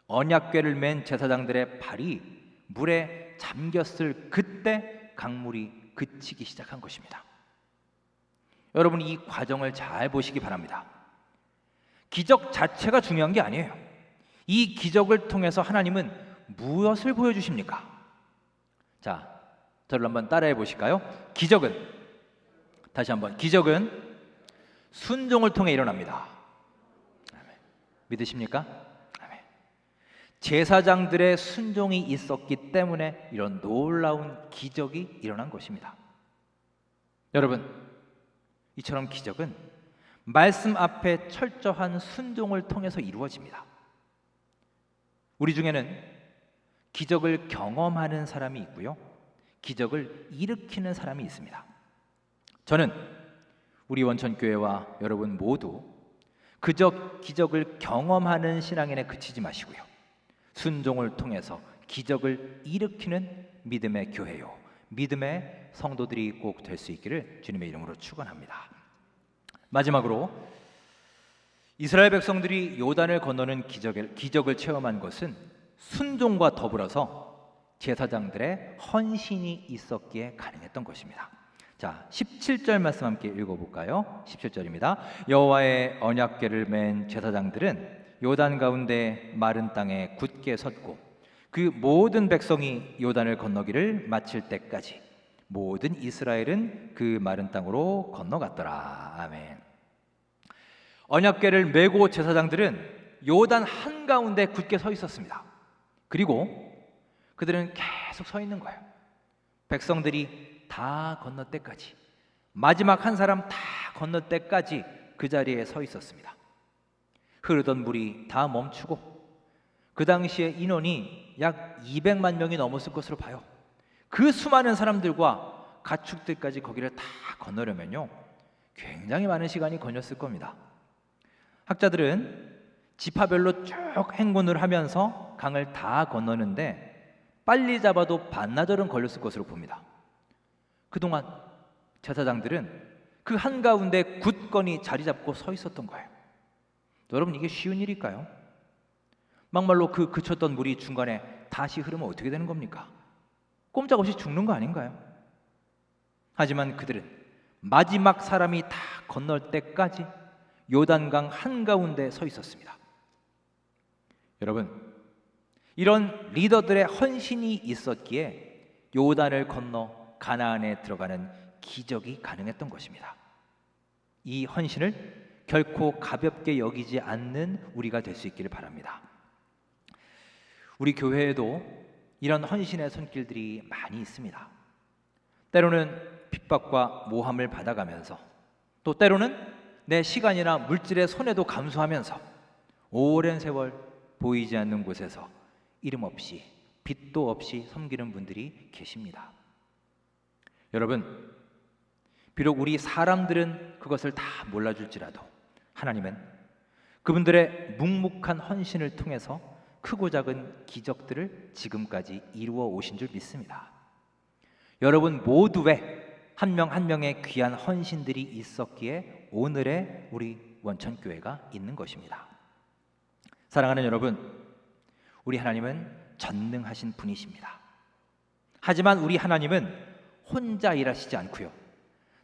언약궤를 맨 제사장들의 발이 물에 잠겼을 그때 강물이 그치기 시작한 것입니다. 여러분, 이 과정을 잘 보시기 바랍니다. 기적 자체가 중요한 게 아니에요. 이 기적을 통해서 하나님은 무엇을 보여주십니까? 자, 저를 한번 따라해 보실까요? 기적은, 다시 한번, 기적은 순종을 통해 일어납니다. 아멘. 믿으십니까? 아멘. 제사장들의 순종이 있었기 때문에 이런 놀라운 기적이 일어난 것입니다. 여러분, 이처럼 기적은 말씀 앞에 철저한 순종을 통해서 이루어집니다. 우리 중에는 기적을 경험하는 사람이 있고요, 기적을 일으키는 사람이 있습니다. 저는 우리 원천교회와 여러분 모두 그저 기적을 경험하는 신앙인에 그치지 마시고요, 순종을 통해서 기적을 일으키는 믿음의 교회요, 믿음의 성도들이 꼭 될 수 있기를 주님의 이름으로 축원합니다. 마지막으로 이스라엘 백성들이 요단을 건너는 기적을 체험한 것은 순종과 더불어서 제사장들의 헌신이 있었기에 가능했던 것입니다. 자, 17절 말씀 함께 읽어볼까요? 17절입니다. 여호와의 언약궤를 맨 제사장들은 요단 가운데 마른 땅에 굳게 섰고 그 모든 백성이 요단을 건너기를 마칠 때까지 모든 이스라엘은 그 마른 땅으로 건너갔더라. 아멘. 언약궤를 메고 제사장들은 요단 한가운데 굳게 서 있었습니다. 그리고 그들은 계속 서 있는 거예요. 백성들이 다 건널 때까지, 마지막 한 사람 다 건널 때까지 그 자리에 서 있었습니다. 흐르던 물이 다 멈추고 그 당시에 인원이 약 200만 명이 넘었을 것으로 봐요. 그 수많은 사람들과 가축들까지 거기를 다 건너려면요, 굉장히 많은 시간이 걸렸을 겁니다. 학자들은 지파별로 쭉 행군을 하면서 강을 다 건너는데 빨리 잡아도 반나절은 걸렸을 것으로 봅니다. 그동안 제사장들은 그 한가운데 굳건히 자리 잡고 서 있었던 거예요. 여러분, 이게 쉬운 일일까요? 막말로 그 그쳤던 물이 중간에 다시 흐르면 어떻게 되는 겁니까? 꼼짝없이 죽는 거 아닌가요? 하지만 그들은 마지막 사람이 다 건널 때까지 요단강 한가운데 서 있었습니다. 여러분, 이런 리더들의 헌신이 있었기에 요단을 건너 가나안에 들어가는 기적이 가능했던 것입니다. 이 헌신을 결코 가볍게 여기지 않는 우리가 될 수 있기를 바랍니다. 우리 교회에도 이런 헌신의 손길들이 많이 있습니다. 때로는 핍박과 모함을 받아가면서, 또 때로는 내 시간이나 물질의 손해도 감수하면서 오랜 세월 보이지 않는 곳에서 이름 없이 빚도 없이 섬기는 분들이 계십니다. 여러분, 비록 우리 사람들은 그것을 다 몰라줄지라도 하나님은 그분들의 묵묵한 헌신을 통해서 크고 작은 기적들을 지금까지 이루어 오신 줄 믿습니다. 여러분 모두의 한 명 한 명의 귀한 헌신들이 있었기에 오늘의 우리 원천교회가 있는 것입니다. 사랑하는 여러분, 우리 하나님은 전능하신 분이십니다. 하지만 우리 하나님은 혼자 일하시지 않고요,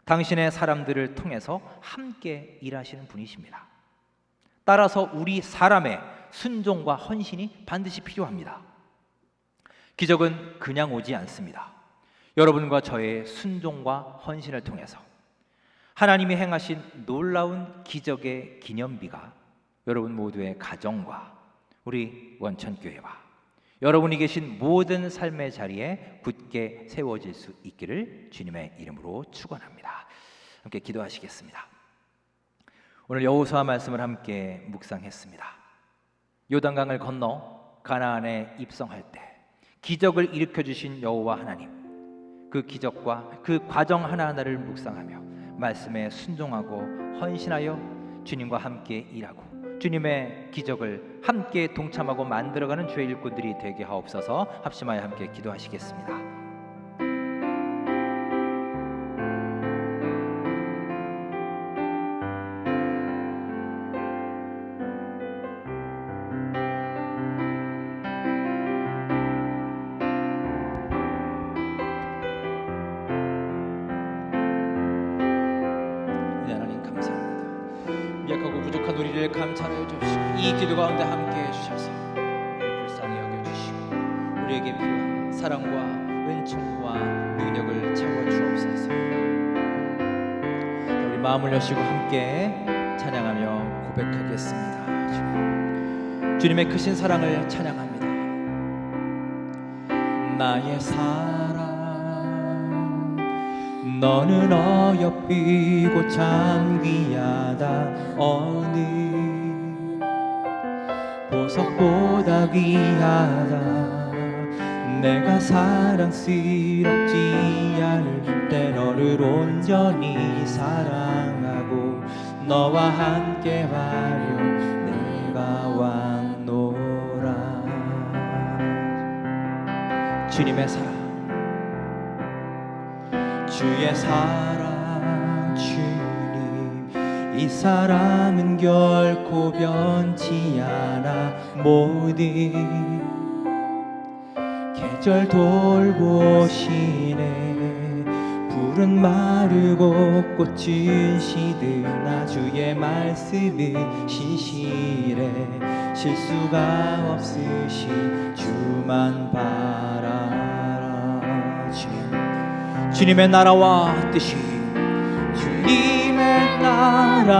당신의 사람들을 통해서 함께 일하시는 분이십니다. 따라서 우리 사람의 순종과 헌신이 반드시 필요합니다. 기적은 그냥 오지 않습니다. 여러분과 저의 순종과 헌신을 통해서 하나님이 행하신 놀라운 기적의 기념비가 여러분 모두의 가정과 우리 원천교회와 여러분이 계신 모든 삶의 자리에 굳게 세워질 수 있기를 주님의 이름으로 축원합니다. 함께 기도하시겠습니다. 오늘 여호수아 말씀을 함께 묵상했습니다. 요단강을 건너 가나안에 입성할 때 기적을 일으켜 주신 여호와 하나님, 그 기적과 그 과정 하나하나를 묵상하며 말씀에 순종하고 헌신하여 주님과 함께 일하고 주님의 기적을 함께 동참하고 만들어가는 주의 일꾼들이 되게 하옵소서. 합심하여 함께 기도하시겠습니다. 약하고 부족한 우리를 감찰하여 주시고 이 기도 가운데 함께 해주셔서 우리를 불쌍히 여겨주시고 우리에게 필요한 사랑과 은총과 능력을 채워주옵소서. 우리 마음을 여시고 함께 찬양하며 고백하겠습니다. 주님의 크신 사랑을 찬양합니다. 나의 사랑, 너는 어여삐고 참 귀하다. 어느 보석보다 귀하다. 내가 사랑스럽지 않을 때 너를 온전히 사랑하고 너와 함께 하려 내가 왔노라. 주님의 사랑, 주의 사랑 주님, 이 사랑은 결코 변치 않아. 모든 계절 돌보시네. 풀은 마르고 꽃은 시드나 주의 말씀은 신실해. 실수가 없으신 주만 바라라. 주님의 나라와 뜻이, 주님의 나라와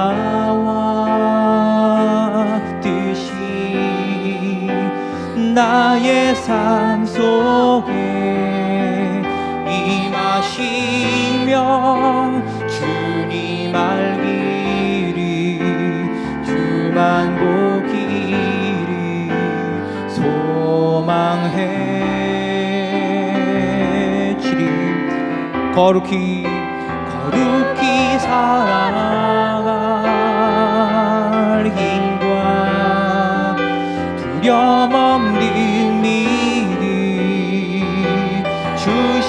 뜻이 나의 삶 속에 임하시며 주님 알기를 주만 보기를 소망해. 주님 거룩히 살아갈 힘과 두려움 없는 믿음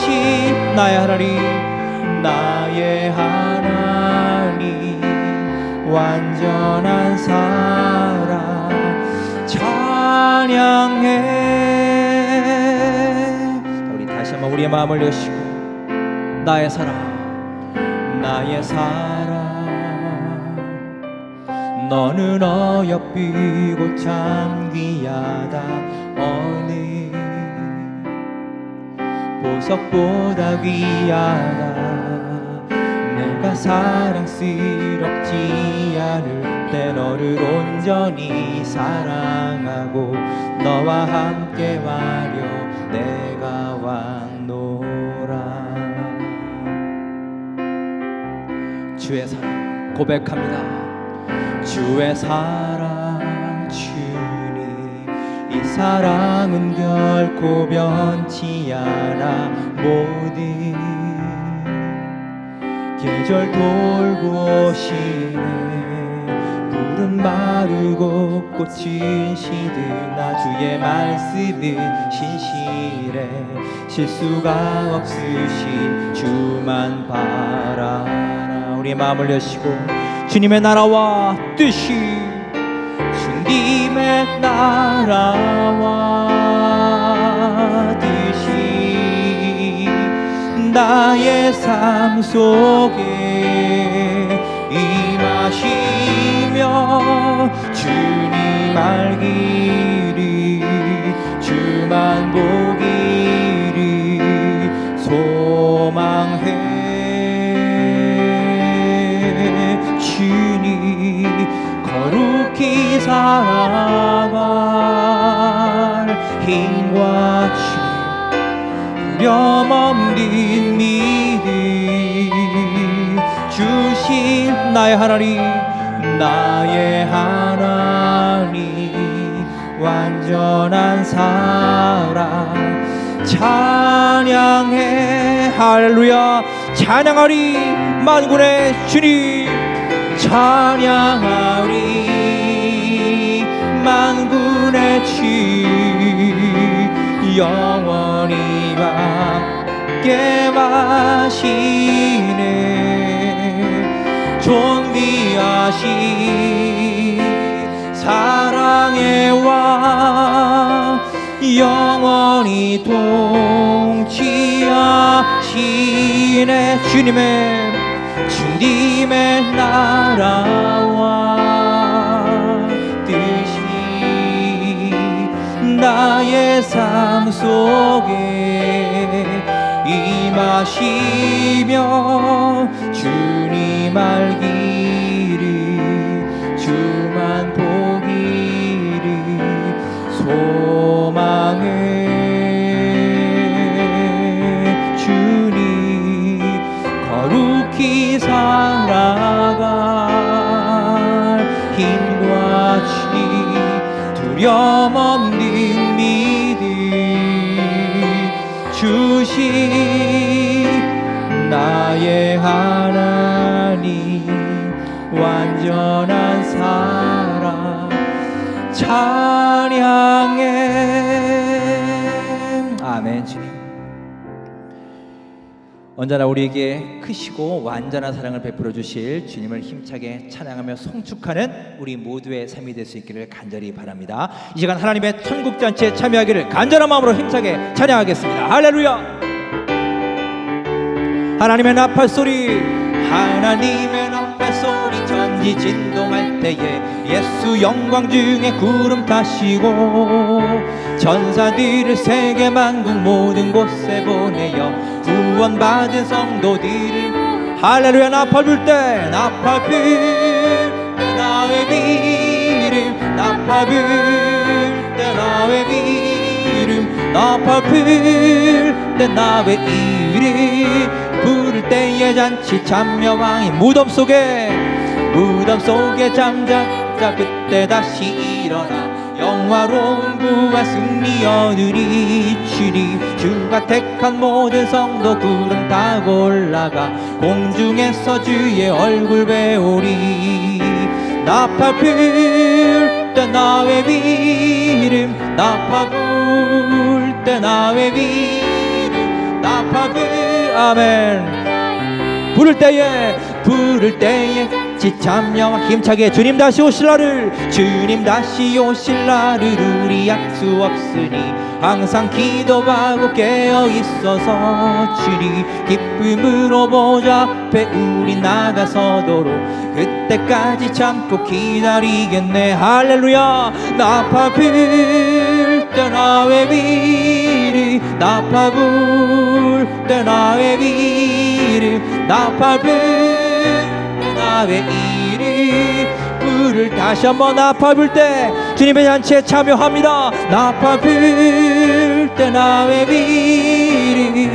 뜨신 나의 하나님, 나의 하나님, 완전한 사랑 찬양해. 우리 다시 한번 우리의 마음을 여시고, 나의 사랑, 나의 사랑, 너는 어여삐고 참 귀하다. 어느 보석보다 귀하다. 내가 사랑스럽지 않을 때 너를 온전히 사랑하고 너와 함께 와려 내가 왔노라. 주의 사랑 고백합니다. 주의 사랑 주님, 이 사랑은 결코 변치 않아. 모든 계절 돌고 오시네. 푸른 마르고 꽃은 시드나 주의 말씀은 신실해. 실수가 없으신 주만 바라라. 우리의 마음을 여시고, 주님의 나라와 뜻이, 주님의 나라와 뜻이 나의 삶 속에 임하시며 주님 알기를 주만 보기를 소망해. 주님 거룩히 살아갈 힘과 주님 두려움없는 믿음 주신 나의 하나님, 나의 하나님, 완전한 사랑 찬양해. 할렐루야. 찬양하리 만군의 주님, 찬양하리 만군의 주, 영원히 함께 마시네. 존귀하신 사랑의 왕, 영원히 통치하시네. 주님의 나라와 뜻이 나의 삶 속에 임하시며 주님 알기를 주만 보기를 소망해. 주님 거룩히 살아갈 힘과 지 두려움 없는 믿음 주신 나의 하나님, 완전한 사랑 찬양해. 아멘. 주님 언제나 우리에게 크시고 완전한 사랑을 베풀어 주실 주님을 힘차게 찬양하며 송축하는 우리 모두의 삶이 될 수 있기를 간절히 바랍니다. 이 시간 하나님의 천국잔치에 참여하기를 간절한 마음으로 힘차게 찬양하겠습니다. 할렐루야. 하나님의 나팔소리, 하나님의 나팔소리, 천지 진동할 때에 예수 영광 중에 구름 타시고 천사들을 세계 만국 모든 곳에 보내어 구원받은 성도들을, 할렐루야. 나팔 불 때, 나팔 불 때 나의 비름, 나팔 불 때 나의 비름, 나팔 불 때 나의 이름, 부를 때의 잔치 참여왕이 무덤 속에 잠잠자 그때 다시 일어나 영화로운 부활 승리 얻으리. 주리 주가 택한 모든 성도 구름 타고 올라가 공중에서 주의 얼굴 배우리. 나팔 불 때 나의 비름, 나팔 불 때 나의 비름, 나팔불 아멘. 부를 때에 지참여와 힘차게 주님 다시 오실 날을 우리 알 수 없으니 항상 기도하고 깨어 있어서 주님 기쁨으로 보좌 앞에 우리 나가서도록 그때까지 참고 기다리겠네. 할렐루야. 나팔 불 때 나의 비리 나팔 불 때 나의 비리 나팔 불 때 나의 이리 불을 다시 한번 나팔 불 때 주님의 잔치에 참여합니다. 나팔 불 때 나의 비리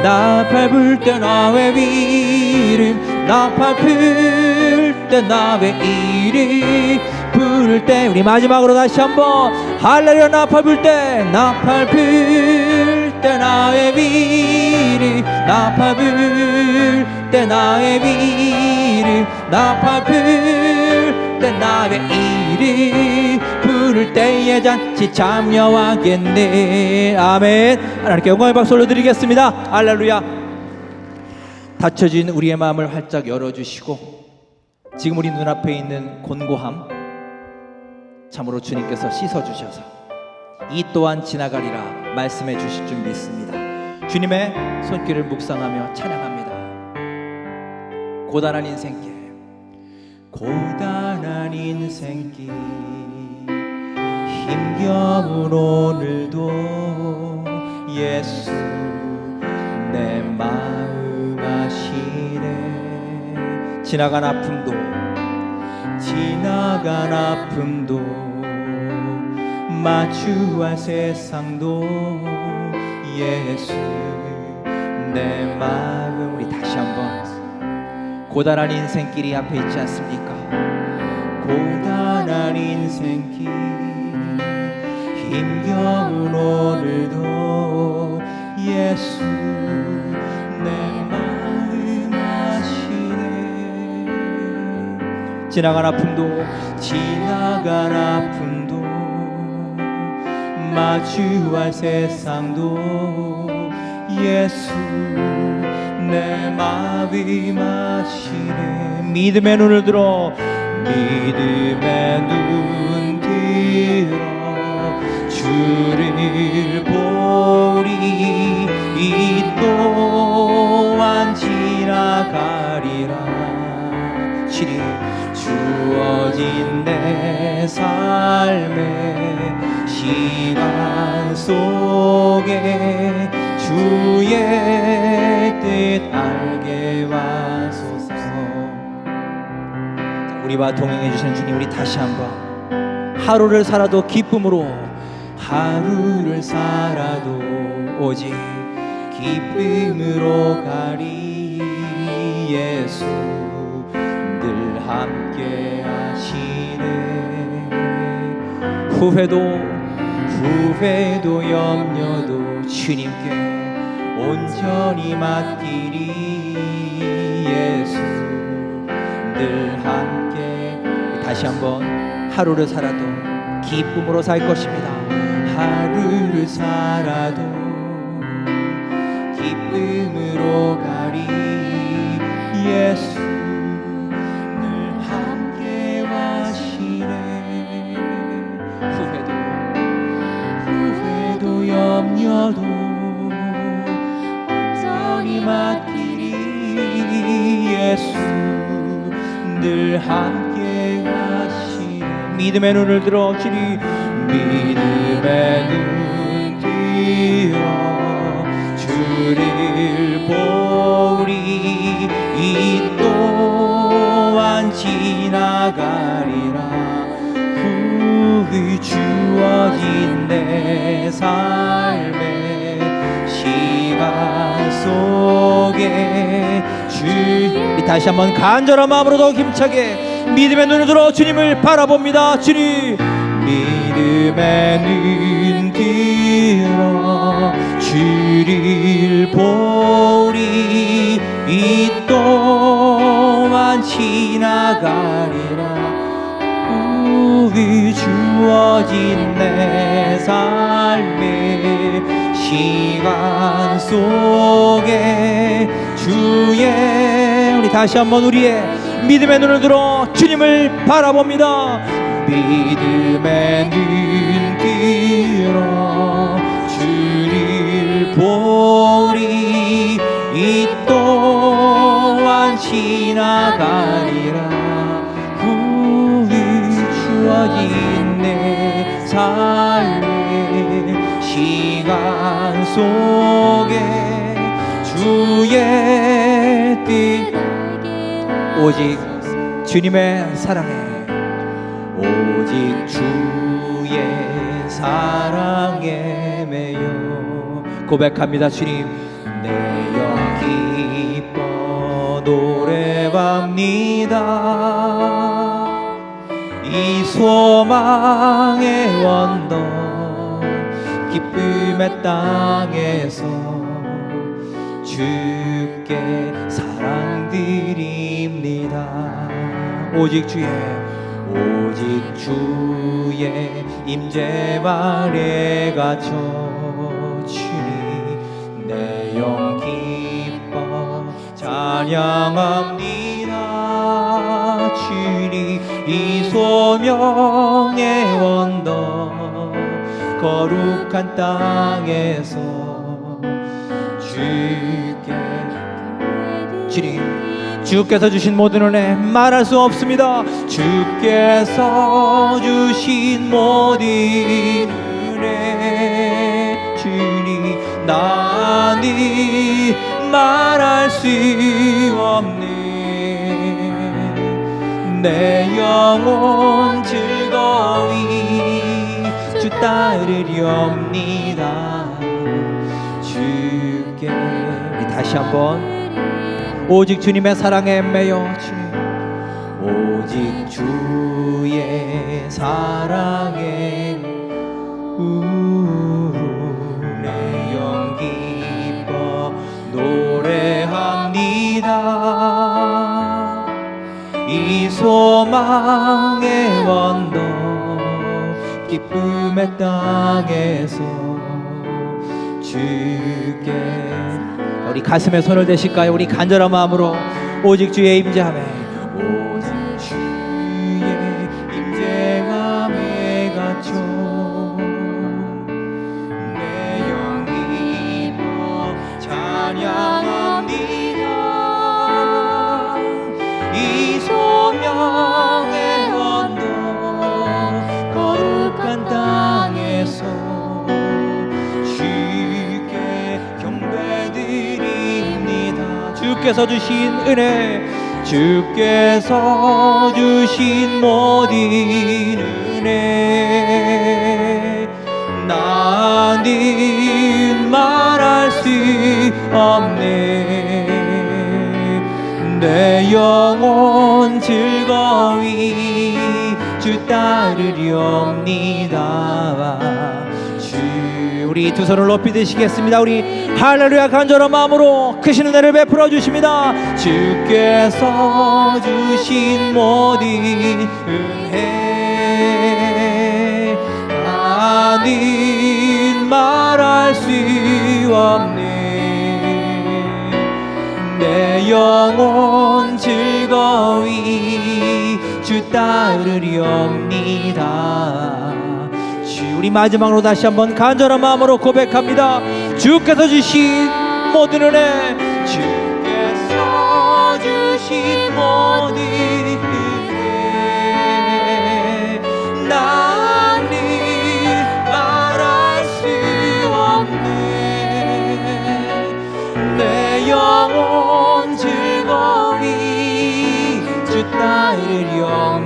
나팔 불 때 나의 비리 나팔 불 때 나의 이리 부를 때 우리 마지막으로 다시 한번 할렐루야. 나팔 불 때 나의 비리 나팔 불 때 나의 비리 나팔 불 때 나의 이리 부를 때에 잔치 참여하겠네. 아멘. 하나님께 영광의 박수 올려드리겠습니다. 할렐루야. 닫혀진 우리의 마음을 활짝 열어주시고 지금 우리 눈앞에 있는 곤고함 참으로 주님께서 씻어주셔서 이 또한 지나가리라 말씀해 주실 줄 믿습니다. 주님의 손길을 묵상하며 찬양합니다. 고단한 인생길 힘겨운 오늘도 예수 내 마음 아시네. 지나간 아픔도 마주할 세상도 예수 내 마음. 우리 다시 한번 고단한 인생길이 앞에 있지 않습니까? 고단한 인생길 힘겨운 오늘도 예수 내 마음 아시네. 지나간 아픔도 마주할 세상도 예수 내 마음 아시네. 믿음의 눈을 들어 주를 보리 이 또한 지나가리라. 시리 주어진 내 삶의 시간 속에 주의 뜻 알게 하소서. 우리와 동행해 주신 주님, 우리 다시 한번 하루를 살아도 기쁨으로 오직 기쁨으로 가리. 예수 늘 함께 하시네. 후회도 염려도 주님께 온전히 맡기리. 예수 늘 함께. 다시 한번 하루를 살아도 기쁨으로 살 것입니다. 하루를 살아도 기쁨으로 가리. 예수 늘 함께 하시네. 후회도 염려도 온전히 맡기리. 예수 늘 함께 하시네. 믿음의 눈을 들어 주리. 믿음의 눈 들어 주를 보리. 이 또한 지나가리라. 후히 주어진 내 삶의 시간 속에 우리 다시 한번 간절한 마음으로 더 힘차게 믿음의 눈을 들어 주님을 바라봅니다. 주님 믿음의 눈 들어 주를 보리. 이 또한 지나가리라. 후히 주어진 내 삶의 시간 속에 주의 우리 다시 한번 우리의 믿음의 눈을 들어 주님을 바라봅니다. 믿음의 눈 들어 주를 보리 이 또한 지나가리라. 후이 주어진 내 삶의 시간 속에 주의 뜻 오직 주님의 사랑에 오직 주의 사랑에 매여 고백합니다. 주님 내 영 기뻐 노래합니다. 이 소망의 원더 기쁨의 땅에서 주께 사랑드립니다. 오직 주의 임재 발에 갇혀 주니 내 영 기뻐 찬양합니다. 주니 이 소명의 원더 거룩한 땅에서 주께서 주신 모든 은혜 말할 수 없습니다. 주께서 주신 모든 은혜 주니 나니 말할 수 없네. 내 영혼 즐거이 주 따르렵니다. 주께 우리 다시 한번 오직 주님의 사랑에 매여 주님 오직 주의 사랑에 내 영 기뻐 노래합니다. 이 소망의 원더 기쁨의 땅에서 주께 우리 가슴에 손을 대실까요? 우리 간절한 마음으로 오직 주의 임재함에 오직 주의 임재함에 갇혀 내 영 기뻐 찬양합니다. 이 소명의 원더 거룩한 땅에서 주께서 주신 은혜 주께서 주신 모든 은혜 나는 말할 수 없네. 내 영혼 즐거이 주 따르렵니다. 우리 두 손을 높이 드시겠습니다. 우리 할렐루야 간절한 마음으로 크신 은혜를 베풀어 주십니다. 주께서 주신 모든 은혜 나는 말할 수 없네. 내 영혼 즐거이 주 따르렵니다. 우리 마지막으로 다시 한번 간절한 마음으로 고백합니다. 주께서 주신 모든 은혜 주께서 주신 모든 은혜 나는 말할 수 없네. 내 영혼 즐거이 주 따르렵니다.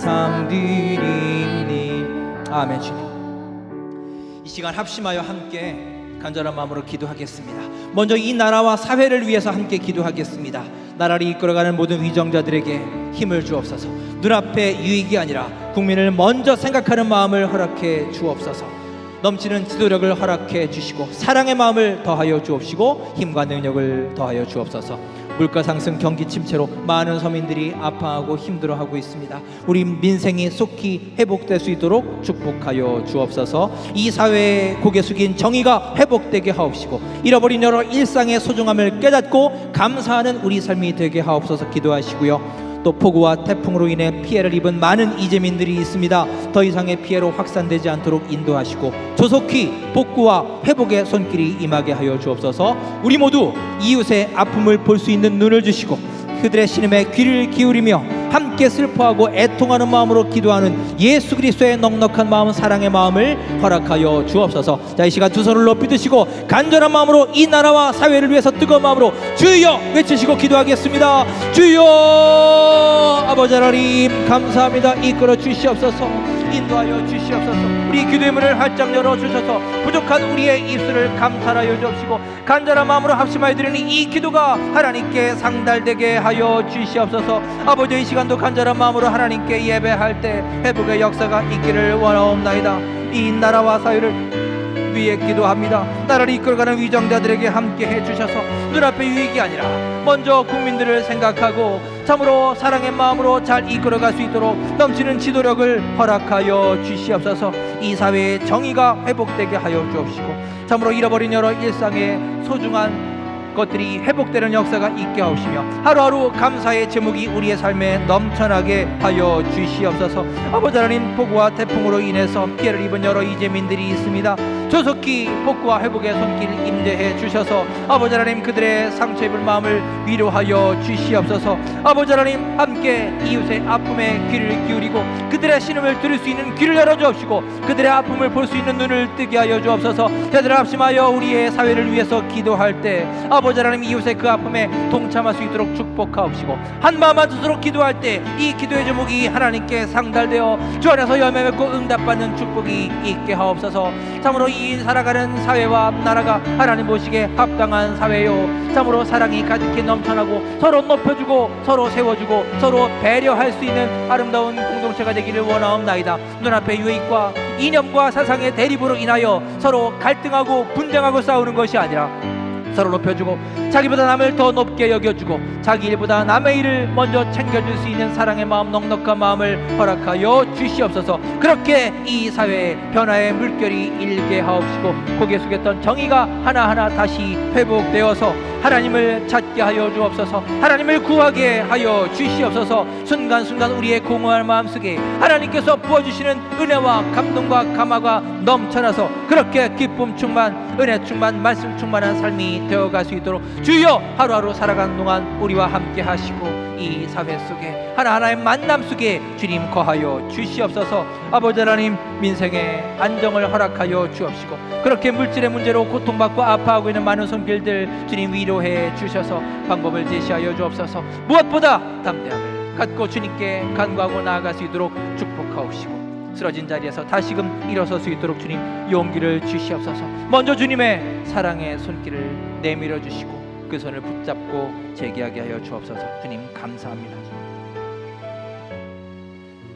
상드리니 아멘. 주님 이 시간 합심하여 함께 간절한 마음으로 기도하겠습니다. 먼저 이 나라와 사회를 위해서 함께 기도하겠습니다. 나라를 이끌어가는 모든 위정자들에게 힘을 주옵소서. 눈앞의 유익이 아니라 국민을 먼저 생각하는 마음을 허락해 주옵소서. 넘치는 지도력을 허락해 주시고 사랑의 마음을 더하여 주옵시고 힘과 능력을 더하여 주옵소서. 물가 상승, 경기 침체로 많은 서민들이 아파하고 힘들어하고 있습니다. 우리 민생이 속히 회복될 수 있도록 축복하여 주옵소서. 이 사회에 고개 숙인 정의가 회복되게 하옵시고 잃어버린 여러 일상의 소중함을 깨닫고 감사하는 우리 삶이 되게 하옵소서 기도하시고요. 또 폭우와 태풍으로 인해 피해를 입은 많은 이재민들이 있습니다. 더 이상의 피해로 확산되지 않도록 인도하시고 조속히 복구와 회복의 손길이 임하게 하여 주옵소서. 우리 모두 이웃의 아픔을 볼 수 있는 눈을 주시고 그들의 신음에 귀를 기울이며 함께 슬퍼하고 애통하는 마음으로 기도하는 예수 그리스도의 넉넉한 마음, 사랑의 마음을 허락하여 주옵소서. 자, 이 시간 두 손을 높이 드시고 간절한 마음으로 이 나라와 사회를 위해서 뜨거운 마음으로 주여 외치시고 기도하겠습니다. 주여, 아버지 하나님 감사합니다. 이끌어 주시옵소서. 인도하여 주시옵소서. 우리 기도의 문을 활짝 열어주셔서 부족한 우리의 입술을 감탄하여 주옵시고 간절한 마음으로 합심하여 드리는 이 기도가 하나님께 상달되게 하여 주시옵소서. 아버지, 이 시간도 간절한 마음으로 하나님께 예배할 때 회복의 역사가 있기를 원하옵나이다. 이 나라와 사회를 위해 기도합니다. 나라를 이끌어가는 위정자들에게 함께 해주셔서 눈앞의 유익이 아니라 먼저 국민들을 생각하고 참으로 사랑의 마음으로 잘 이끌어갈 수 있도록 넘치는 지도력을 허락하여 주시옵소서. 이 사회의 정의가 회복되게 하여 주옵시고 참으로 잃어버린 여러 일상의 소중한 것들이 회복되는 역사가 있게 하옵시며 하루하루 감사의 제목이 우리의 삶에 넘쳐나게 하여 주시옵소서. 아버지 하나님, 폭우와 태풍으로 인해서 피해를 입은 여러 이재민들이 있습니다. 조속히 복구와 회복의 손길 임재해 주셔서 아버지 하나님 그들의 상처 입을 마음을 위로하여 주시옵소서. 아버지 하나님, 함께 이웃의 아픔에 귀를 기울이고 그들의 신음을 들을 수 있는 귀를 열어주옵시고 그들의 아픔을 볼 수 있는 눈을 뜨게 하여 주옵소서. 대들아 합심하여 우리의 사회를 위해서 기도할 때 아버지 하나님 이웃의 그 아픔에 동참할 수 있도록 축복하옵시고 한마음 한뜻으로 기도할 때 이 기도의 제목이 하나님께 상달되어 주 안에서 열매 맺고 응답받는 축복이 있게 하옵소서. 참으로 이 살아가는 사회와 나라가 하나님 보시기에 합당한 사회요, 참으로 사랑이 가득히 넘쳐나고 서로 높여주고 서로 세워주고 서로 배려할 수 있는 아름다운 공동체가 되기를 원하옵나이다. 눈앞의 유익과 이념과 사상의 대립으로 인하여 서로 갈등하고 분쟁하고 싸우는 것이 아니라 서로 높여주고 자기보다 남을 더 높게 여겨주고 자기 일보다 남의 일을 먼저 챙겨줄 수 있는 사랑의 마음, 넉넉한 마음을 허락하여 주시옵소서. 그렇게 이 사회의 변화의 물결이 일게 하옵시고 고개 숙였던 정의가 하나하나 다시 회복되어서 하나님을 찾게 하여 주옵소서. 하나님을 구하게 하여 주시옵소서. 순간순간 우리의 공허한 마음속에 하나님께서 부어주시는 은혜와 감동과 감화가 넘쳐나서 그렇게 기쁨 충만, 은혜 충만, 말씀 충만한 삶이 되어갈 수 있도록 주여 하루하루 살아가는 동안 우리와 함께 하시고 이 사회 속에 하나하나의 만남 속에 주님 거하여 주시옵소서. 아버지 하나님, 민생의 안정을 허락하여 주옵시고 그렇게 물질의 문제로 고통받고 아파하고 있는 많은 손길들 주님 위로해 주셔서 방법을 제시하여 주옵소서. 무엇보다 담대함을 갖고 주님께 간구하고 나아갈 수 있도록 축복하옵시고 쓰러진 자리에서 다시금 일어설 수 있도록 주님 용기를 주시옵소서. 먼저 주님의 사랑의 손길을 내밀어 주시고 그 손을 붙잡고 재기하게 하여 주옵소서. 주님 감사합니다.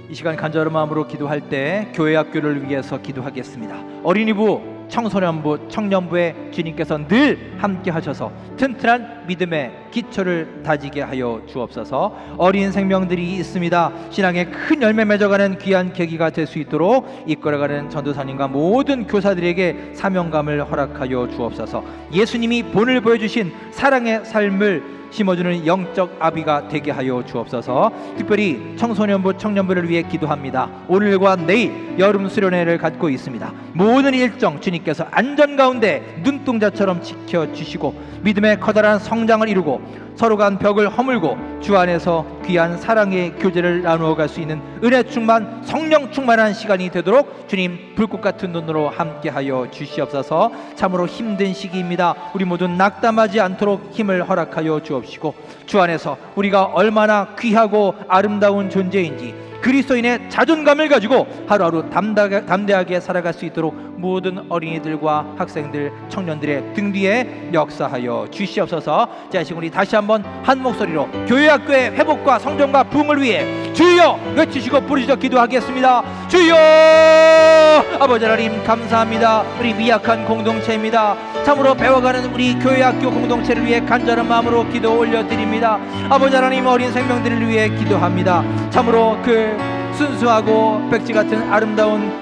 이 시간 간절한 마음으로 기도할 때 교회 학교를 위해서 기도하겠습니다. 어린이부, 청소년부, 청년부에 주님께서 늘 함께 하셔서 튼튼한 믿음의 기초를 다지게 하여 주옵소서. 어린 생명들이 있습니다. 신앙의 큰 열매 맺어가는 귀한 계기가 될 수 있도록 이끌어가는 전도사님과 모든 교사들에게 사명감을 허락하여 주옵소서. 예수님이 본을 보여주신 사랑의 삶을 심어주는 영적 아비가 되게 하여 주옵소서. 특별히 청소년부, 청년부를 위해 기도합니다. 오늘과 내일 여름 수련회를 갖고 있습니다. 모든 일정 주님께서 안전 가운데 눈동자처럼 지켜주시고 믿음의 커다란 성장을 이루고 서로 간 벽을 허물고 주 안에서 귀한 사랑의 교제를 나누어 갈 수 있는 은혜 충만, 성령 충만한 시간이 되도록 주님 불꽃 같은 눈으로 함께하여 주시옵소서. 참으로 힘든 시기입니다. 우리 모두 낙담하지 않도록 힘을 허락하여 주옵시고 주 안에서 우리가 얼마나 귀하고 아름다운 존재인지 그리스도인의 자존감을 가지고 하루하루 담대하게 살아갈 수 있도록 모든 어린이들과 학생들, 청년들의 등 뒤에 역사하여 주시옵소서. 자, 지금 우리 다시 한번 한 목소리로 교회학교의 회복과 성장과 부흥을 위해 주여 외치시고 부르짖어 기도하겠습니다. 주여! 아버지 하나님 감사합니다. 우리 미약한 공동체입니다. 참으로 배워가는 우리 교회 학교 공동체를 위해 간절한 마음으로 기도 올려드립니다. 아버지 하나님 어린 생명들을 위해 기도합니다. 참으로 그 순수하고 백지 같은 아름다운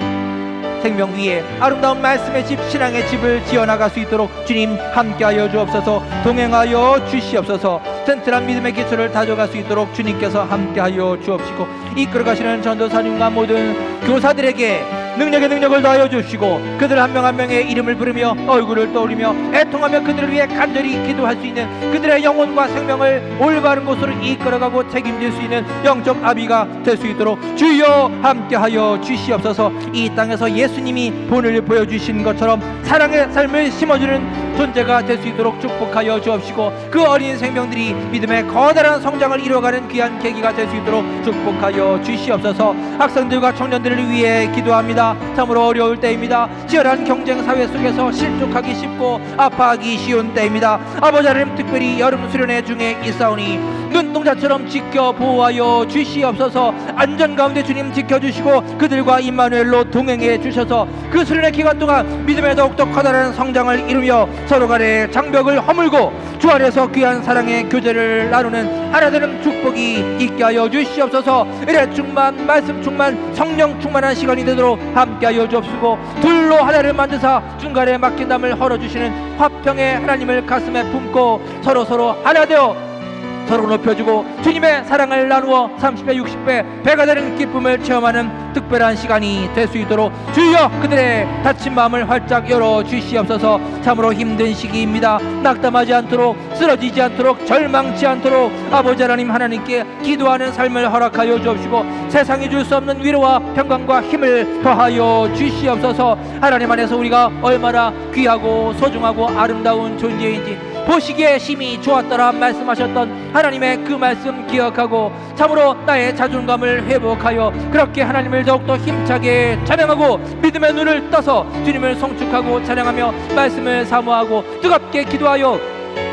생명 위에 아름다운 말씀의 집, 신앙의 집을 지어나갈 수 있도록 주님 함께하여 주옵소서. 동행하여 주시옵소서. 튼튼한 믿음의 기초를 다져갈 수 있도록 주님께서 함께하여 주옵시고, 이끌어가시는 전도사님과 모든 교사들에게 능력을 더하여 주시고, 그들 한 명 한 명의 이름을 부르며 얼굴을 떠올리며 애통하며 그들을 위해 간절히 기도할 수 있는, 그들의 영혼과 생명을 올바른 곳으로 이끌어가고 책임질 수 있는 영적 아비가 될 수 있도록 주여 함께하여 주시옵소서. 이 땅에서 예수님이 본을 보여주신 것처럼 사랑의 삶을 심어주는 존재가 될 수 있도록 축복하여 주옵시고, 그 어린 생명들이 믿음의 거대한 성장을 이루어가는 귀한 계기가 될 수 있도록 축복하여 주시옵소서. 학생들과 청년들을 위해 기도합니다. 참으로 어려울 때입니다. 치열한 경쟁 사회 속에서 실족하기 쉽고 아파하기 쉬운 때입니다. 아버지 하나님, 특별히 여름 수련회 중에 있사오니 눈동자처럼 지켜 보호하여 주시옵소서. 안전 가운데 주님 지켜주시고 그들과 임마누엘로 동행해 주셔서 그 수련회 기간 동안 믿음의 더욱더 커다란 성장을 이루며 서로 간의 장벽을 허물고 주 안에서 귀한 사랑의 교제를 나누는 하나되는 축복이 있게 하여 주시옵소서. 은혜 충만, 말씀 충만, 성령 충만한 시간이 되도록 함께하여 주옵시고, 둘로 하나를 만드사 중간에 막힌 담을 헐어주시는 화평의 하나님을 가슴에 품고 서로 하나 되어 서로 높여주고 주님의 사랑을 나누어 30배 60배 배가 되는 기쁨을 체험하는 특별한 시간이 될 수 있도록 주여 그들의 다친 마음을 활짝 열어 주시옵소서. 참으로 힘든 시기입니다. 낙담하지 않도록, 쓰러지지 않도록, 절망치 않도록 아버지 하나님, 하나님께 기도하는 삶을 허락하여 주옵시고, 세상이 줄 수 없는 위로와 평강과 힘을 더하여 주시옵소서. 하나님 안에서 우리가 얼마나 귀하고 소중하고 아름다운 존재인지 보시기에 심히 좋았더라 말씀하셨던 하나님의 그 말씀 기억하고 참으로 나의 자존감을 회복하여 그렇게 하나님을 더욱더 힘차게 찬양하고 믿음의 눈을 떠서 주님을 송축하고 찬양하며 말씀을 사모하고 뜨겁게 기도하여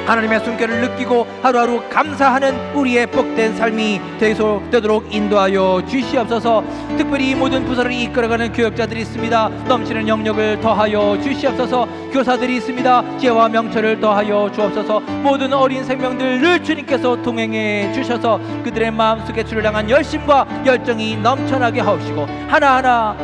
하나님의 숨결을 느끼고 하루하루 감사하는 우리의 복된 삶이 되도록 인도하여 주시옵소서. 특별히 모든 부서를 이끌어가는 교역자들이 있습니다. 넘치는 영역을 더하여 주시옵소서. 교사들이 있습니다. 지혜와 명철을 더하여 주옵소서. 모든 어린 생명들을 주님께서 동행해 주셔서 그들의 마음속에 주를 향한 열심과 열정이 넘쳐나게 하옵시고, 하나하나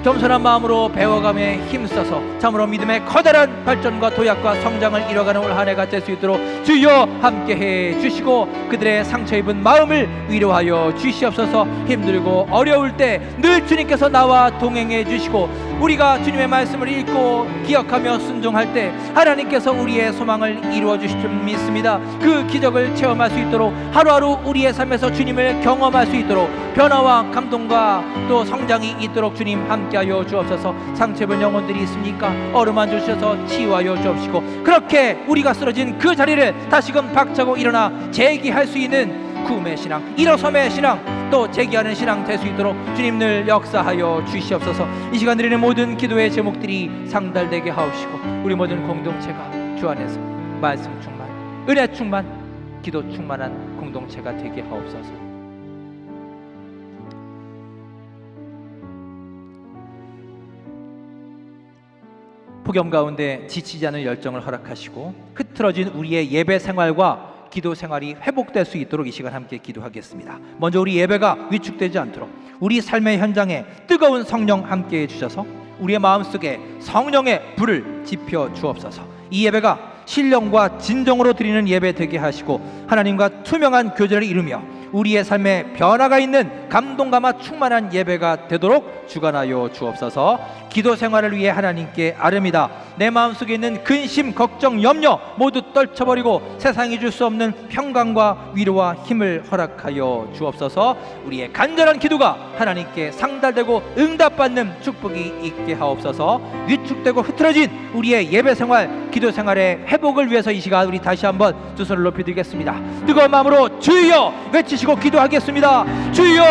겸손한 마음으로 배워가며 힘써서 참으로 믿음의 커다란 발전과 도약과 성장을 이뤄가는 올 한 해가 될 수 있도록 주여 함께해 주시고, 그들의 상처 입은 마음을 위로하여 주시옵소서. 힘들고 어려울 때 늘 주님께서 나와 동행해 주시고, 우리가 주님의 말씀을 읽고 기억하며 순종할 때 하나님께서 우리의 소망을 이루어 주실 줄 믿습니다. 그 기적을 체험할 수 있도록 하루하루 우리의 삶에서 주님을 경험할 수 있도록 변화와 감동과 또 성장이 있도록 주님 함께하여 주옵소서. 상처 입은 영혼들이 있습니까? 어루만 주셔서 치유하여 주옵시고, 그렇게 우리가 쓰러진 그 자리를 다시금 박차고 일어나 재기할 수 있는 구음의 신앙, 일어섬의 신앙, 또 재기하는 신앙 될 수 있도록 주님 늘 역사하여 주시옵소서. 이 시간 드리는 모든 기도의 제목들이 상달되게 하옵시고, 우리 모든 공동체가 주 안에서 말씀 충만, 은혜 충만, 기도 충만한 공동체가 되게 하옵소서. 폭염 가운데 지치지 않은 열정을 허락하시고 흐트러진 우리의 예배 생활과 기도 생활이 회복될 수 있도록 이 시간 함께 기도하겠습니다. 먼저 우리 예배가 위축되지 않도록 우리 삶의 현장에 뜨거운 성령 함께 해주셔서 우리의 마음속에 성령의 불을 지펴 주옵소서. 이 예배가 신령과 진정으로 드리는 예배 되게 하시고 하나님과 투명한 교제를 이루며 우리의 삶에 변화가 있는 감동감과 충만한 예배가 되도록 주관하여 주옵소서. 기도 생활을 위해 하나님께 아뢰니다. 내 마음속에 있는 근심, 걱정, 염려 모두 떨쳐버리고 세상이 줄 수 없는 평강과 위로와 힘을 허락하여 주옵소서. 우리의 간절한 기도가 하나님께 상달되고 응답받는 축복이 있게 하옵소서. 위축되고 흐트러진 우리의 예배 생활, 기도 생활의 회복을 위해서 이 시간 우리 다시 한번 두 손을 높이 들겠습니다. 뜨거운 마음으로 주여 외치시고 모시고 기도하겠습니다. 주여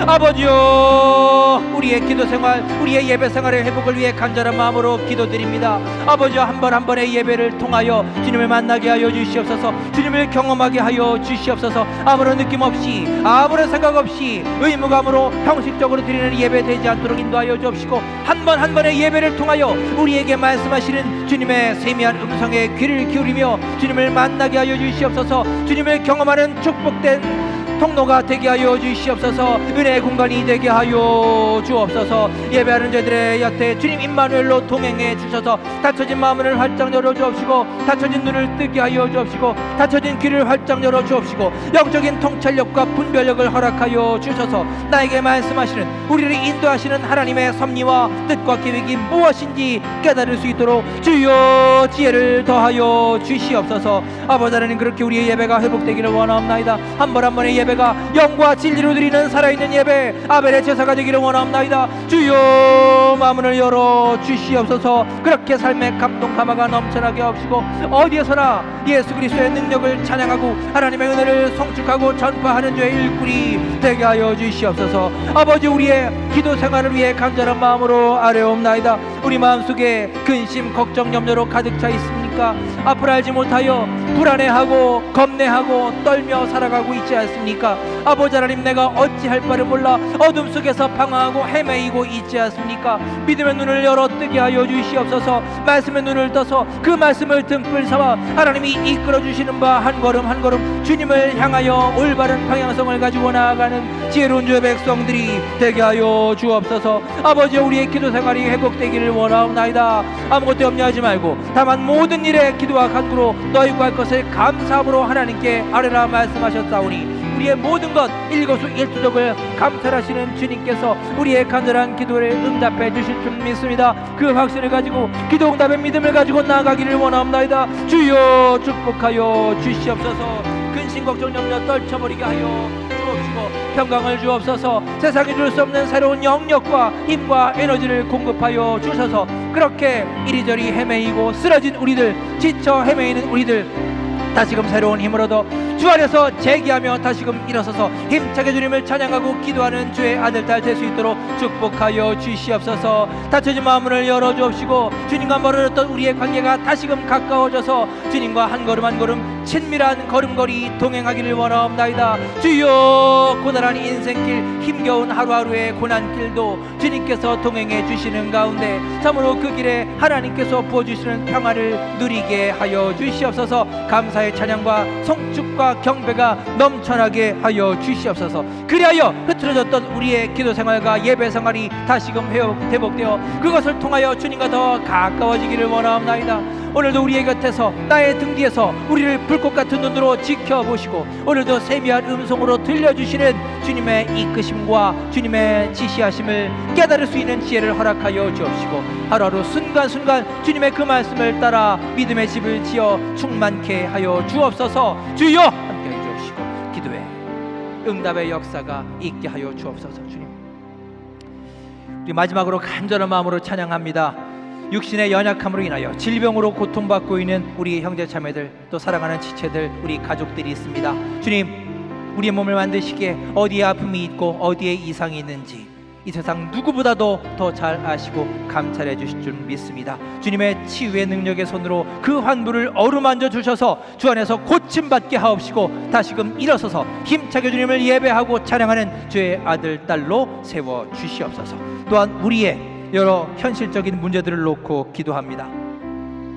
아버지요, 우리의 기도 생활, 우리의 예배 생활의 회복을 위해 간절한 마음으로 기도드립니다. 아버지요, 한 번 한 번의 예배를 통하여 주님을 만나게 하여 주시옵소서. 주님을 경험하게 하여 주시옵소서. 아무런 느낌 없이, 아무런 생각 없이 의무감으로 형식적으로 드리는 예배 되지 않도록 인도하여 주옵시고, 한 번 한 번의 예배를 통하여 우리에게 말씀하시는 주님의 세미한 음성에 귀를 기울이며 주님을 만나게 하여 주시옵소서. 주님을 경험하는 축복된 통로가 되게 하여 주시옵소서. 은혜의 공간이 되게 하여 주옵소서. 예배하는 자들의 곁에 주님 임마누엘로 동행해 주셔서 닫혀진 마음을 활짝 열어 주옵시고, 닫혀진 눈을 뜨게 하여 주옵시고, 닫혀진 귀를 활짝 열어 주옵시고, 영적인 통찰력과 분별력을 허락하여 주셔서 나에게 말씀하시는, 우리를 인도하시는 하나님의 섭리와 뜻과 계획이 무엇인지 깨달을 수 있도록 주여 지혜를 더하여 주시옵소서. 아버지 하나님, 그렇게 우리의 예배가 회복되기를 원하옵나이다. 한 번 한 번의 예배가 영과 진리로 드리는 살아있는 예배, 아벨의 제사가 되기를 원하옵나이다. 주여 마음을 열어 주시옵소서. 그렇게 삶의 감동 감화가 넘쳐나게 하옵시고, 어디에서나 예수 그리스도의 능력을 찬양하고 하나님의 은혜를 성축하고 전파하는 죄의 일꾼이 되게 하여 주시옵소서. 아버지, 우리의 기도 생활을 위해 간절한 마음으로 아뢰옵나이다. 우리 마음속에 근심, 걱정, 염려로 가득 차 있습니까? 앞을 알지 못하여 불안해하고 겁내하고 떨며 살아가고 있지 않습니까? 아버지 하나님, 내가 어찌할 바를 몰라 어둠 속에서 방황하고 헤매이고 있지 않습니까? 믿음의 눈을 열어 뜨게 하여 주시옵소서. 말씀의 눈을 떠서 그 말씀을 등불 삼아 하나님이 이끌어 주시는 바 한 걸음 한 걸음 주님을 향하여 올바른 방향성을 가지고 나아가는 지혜로운 주의 백성들이 되게 하여 주옵소서. 아버지, 우리의 기도 생활이 회복되기를 원하옵나이다. 아무것도 염려하지 말고 다만 모든 일에 기도와 간구로 너희 구할 것을 감사함으로 하나님께 아뢰라 말씀하셨사오니, 우리의 모든 것 일거수일투족을 감찰하시는 주님께서 우리의 간절한 기도를 응답해 주실 줄 믿습니다. 그 확신을 가지고 기도 응답의 믿음을 가지고 나아가기를 원하옵나이다. 주여 축복하여 주시옵소서. 근심 걱정 염려 떨쳐버리게 하여 주옵시고, 평강을 주옵소서. 세상에 줄 수 없는 새로운 영역과 힘과 에너지를 공급하여 주셔서 그렇게 이리저리 헤매이고 쓰러진 우리들, 지쳐 헤매이는 우리들 다시금 새로운 힘을 얻어 주 안에서 재기하며 다시금 일어서서 힘차게 주님을 찬양하고 기도하는 주의 아들 딸 될 수 있도록 축복하여 주시옵소서. 닫혀진 마음을 열어주옵시고, 주님과 멀어졌던 우리의 관계가 다시금 가까워져서 주님과 한 걸음 한 걸음 친밀한 걸음걸이 동행하기를 원하옵나이다. 주여, 고단한 인생길, 힘겨운 하루하루의 고난길도 주님께서 동행해 주시는 가운데 참으로 그 길에 하나님께서 부어주시는 평화를 누리게 하여 주시옵소서. 감사의 찬양과 성축과 경배가 넘쳐나게 하여 주시옵소서. 그리하여 흐트러졌던 우리의 기도 생활과 예배 생활이 다시금 회복되어 그것을 통하여 주님과 더 가까워지기를 원하옵나이다. 오늘도 우리의 곁에서, 나의 등 뒤에서 우리를 불꽃 같은 눈으로 지켜보시고, 오늘도 세미한 음성으로 들려주시는 주님의 이끄심과 주님의 지시하심을 깨달을 수 있는 지혜를 허락하여 주옵시고, 하루하루 순간순간 주님의 그 말씀을 따라 믿음의 집을 지어 충만케 하여 주옵소서. 주여 함께해 주옵시고, 기도의 응답의 역사가 있게 하여 주옵소서. 주님, 우리 마지막으로 간절한 마음으로 찬양합니다. 육신의 연약함으로 인하여 질병으로 고통받고 있는 우리 형제 자매들, 또 사랑하는 지체들, 우리 가족들이 있습니다. 주님, 우리의 몸을 만드시기에 어디에 아픔이 있고 어디에 이상이 있는지 이 세상 누구보다도 더 잘 아시고 감찰해 주실 줄 믿습니다. 주님의 치유의 능력의 손으로 그 환부를 어루만져 주셔서 주 안에서 고침받게 하옵시고, 다시금 일어서서 힘차게 주님을 예배하고 찬양하는 주의 아들 딸로 세워 주시옵소서. 또한 우리의 여러 현실적인 문제들을 놓고 기도합니다.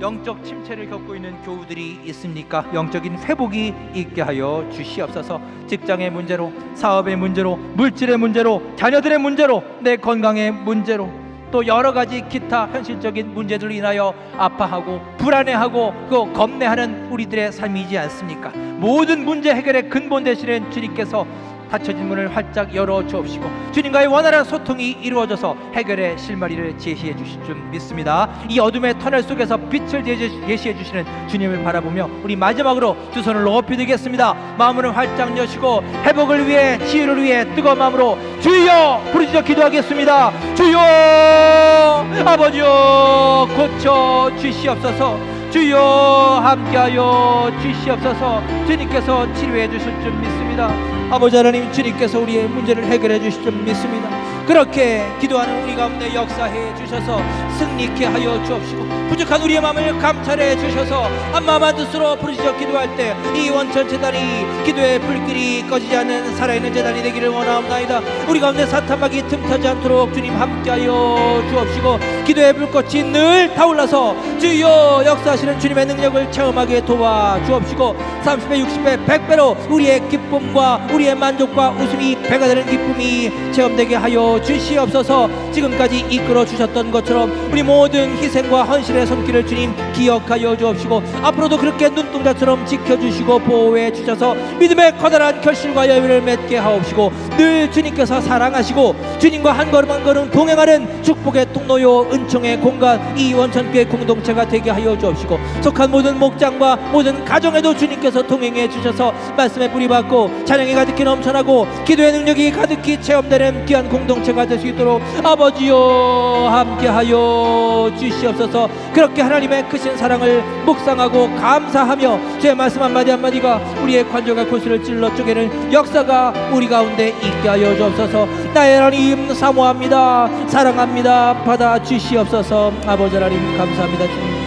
영적 침체를 겪고 있는 교우들이 있습니까? 영적인 회복이 있게 하여 주시옵소서. 직장의 문제로, 사업의 문제로, 물질의 문제로, 자녀들의 문제로, 내 건강의 문제로, 또 여러 가지 기타 현실적인 문제들로 인하여 아파하고 불안해하고 그 겁내하는 우리들의 삶이지 않습니까? 모든 문제 해결의 근본 되시는 주님께서 닫혀진 문을 활짝 열어 주옵시고, 주님과의 원활한 소통이 이루어져서 해결의 실마리를 제시해 주실 줄 믿습니다. 이 어둠의 터널 속에서 빛을 제시해 주시는 주님을 바라보며 우리 마지막으로 두 손을 높이 들겠습니다. 마음을 활짝 여시고 회복을 위해, 치유를 위해 뜨거운 마음으로 주여 부르짖어 기도하겠습니다. 주여, 아버지여 고쳐 주시옵소서. 주여 함께하여 주시옵소서. 주님께서 치료해 주실 줄 믿습니다. 아버지 하나님, 주님께서 우리의 문제를 해결해 주실 줄 믿습니다. 그렇게 기도하는 우리 가운데 역사해 주셔서 승리케 하여 주옵시고, 부족한 우리의 마음을 감찰해 주셔서 한마음 한뜻으로 부르짖어 기도할 때 이 원천 제단이 기도의 불길이 꺼지지 않는 살아있는 제단이 되기를 원하옵나이다. 우리 가운데 사탄막이 틈타지 않도록 주님 함께하여 주옵시고, 기도의 불꽃이 늘 타올라서 주여 역사하시는 주님의 능력을 체험하게 도와 주옵시고, 30배 60배 100배로 우리의 기쁨과 우리의 만족과 웃음이 배가 되는 기쁨이 체험되게 하여 주시옵소서. 지금까지 이끌어 주셨던 것처럼 우리 모든 희생과 헌신의 손길을 주님 기억하여 주옵시고, 앞으로도 그렇게 눈동자처럼 지켜주시고 보호해 주셔서 믿음의 커다란 결실과 열매를 맺게 하옵시고, 늘 주님께서 사랑하시고 주님과 한 걸음 한 걸음 동행하는 축복의 통로요 은총의 공간, 이 원천교회 공동체가 되게 하여 주옵시고, 속한 모든 목장과 모든 가정에도 주님께서 동행해 주셔서 말씀의 뿌리 받고 찬양이 가득히 넘쳐나고 기도의 능력이 가득히 체험되는 귀한 공동체가 될 수 있도록 아버지여 함께하여 주시옵소서. 그렇게 하나님의 크신 사랑을 묵상하고 감사하며 주의 말씀 한마디 한마디가 우리의 관절과 골수를 찔러 쪼개는 역사가 우리 가운데 있게 하여 주옵소서. 나의 하나님 사모합니다. 사랑합니다. 받아 주시옵소서. 아버지 하나님 감사합니다. 주님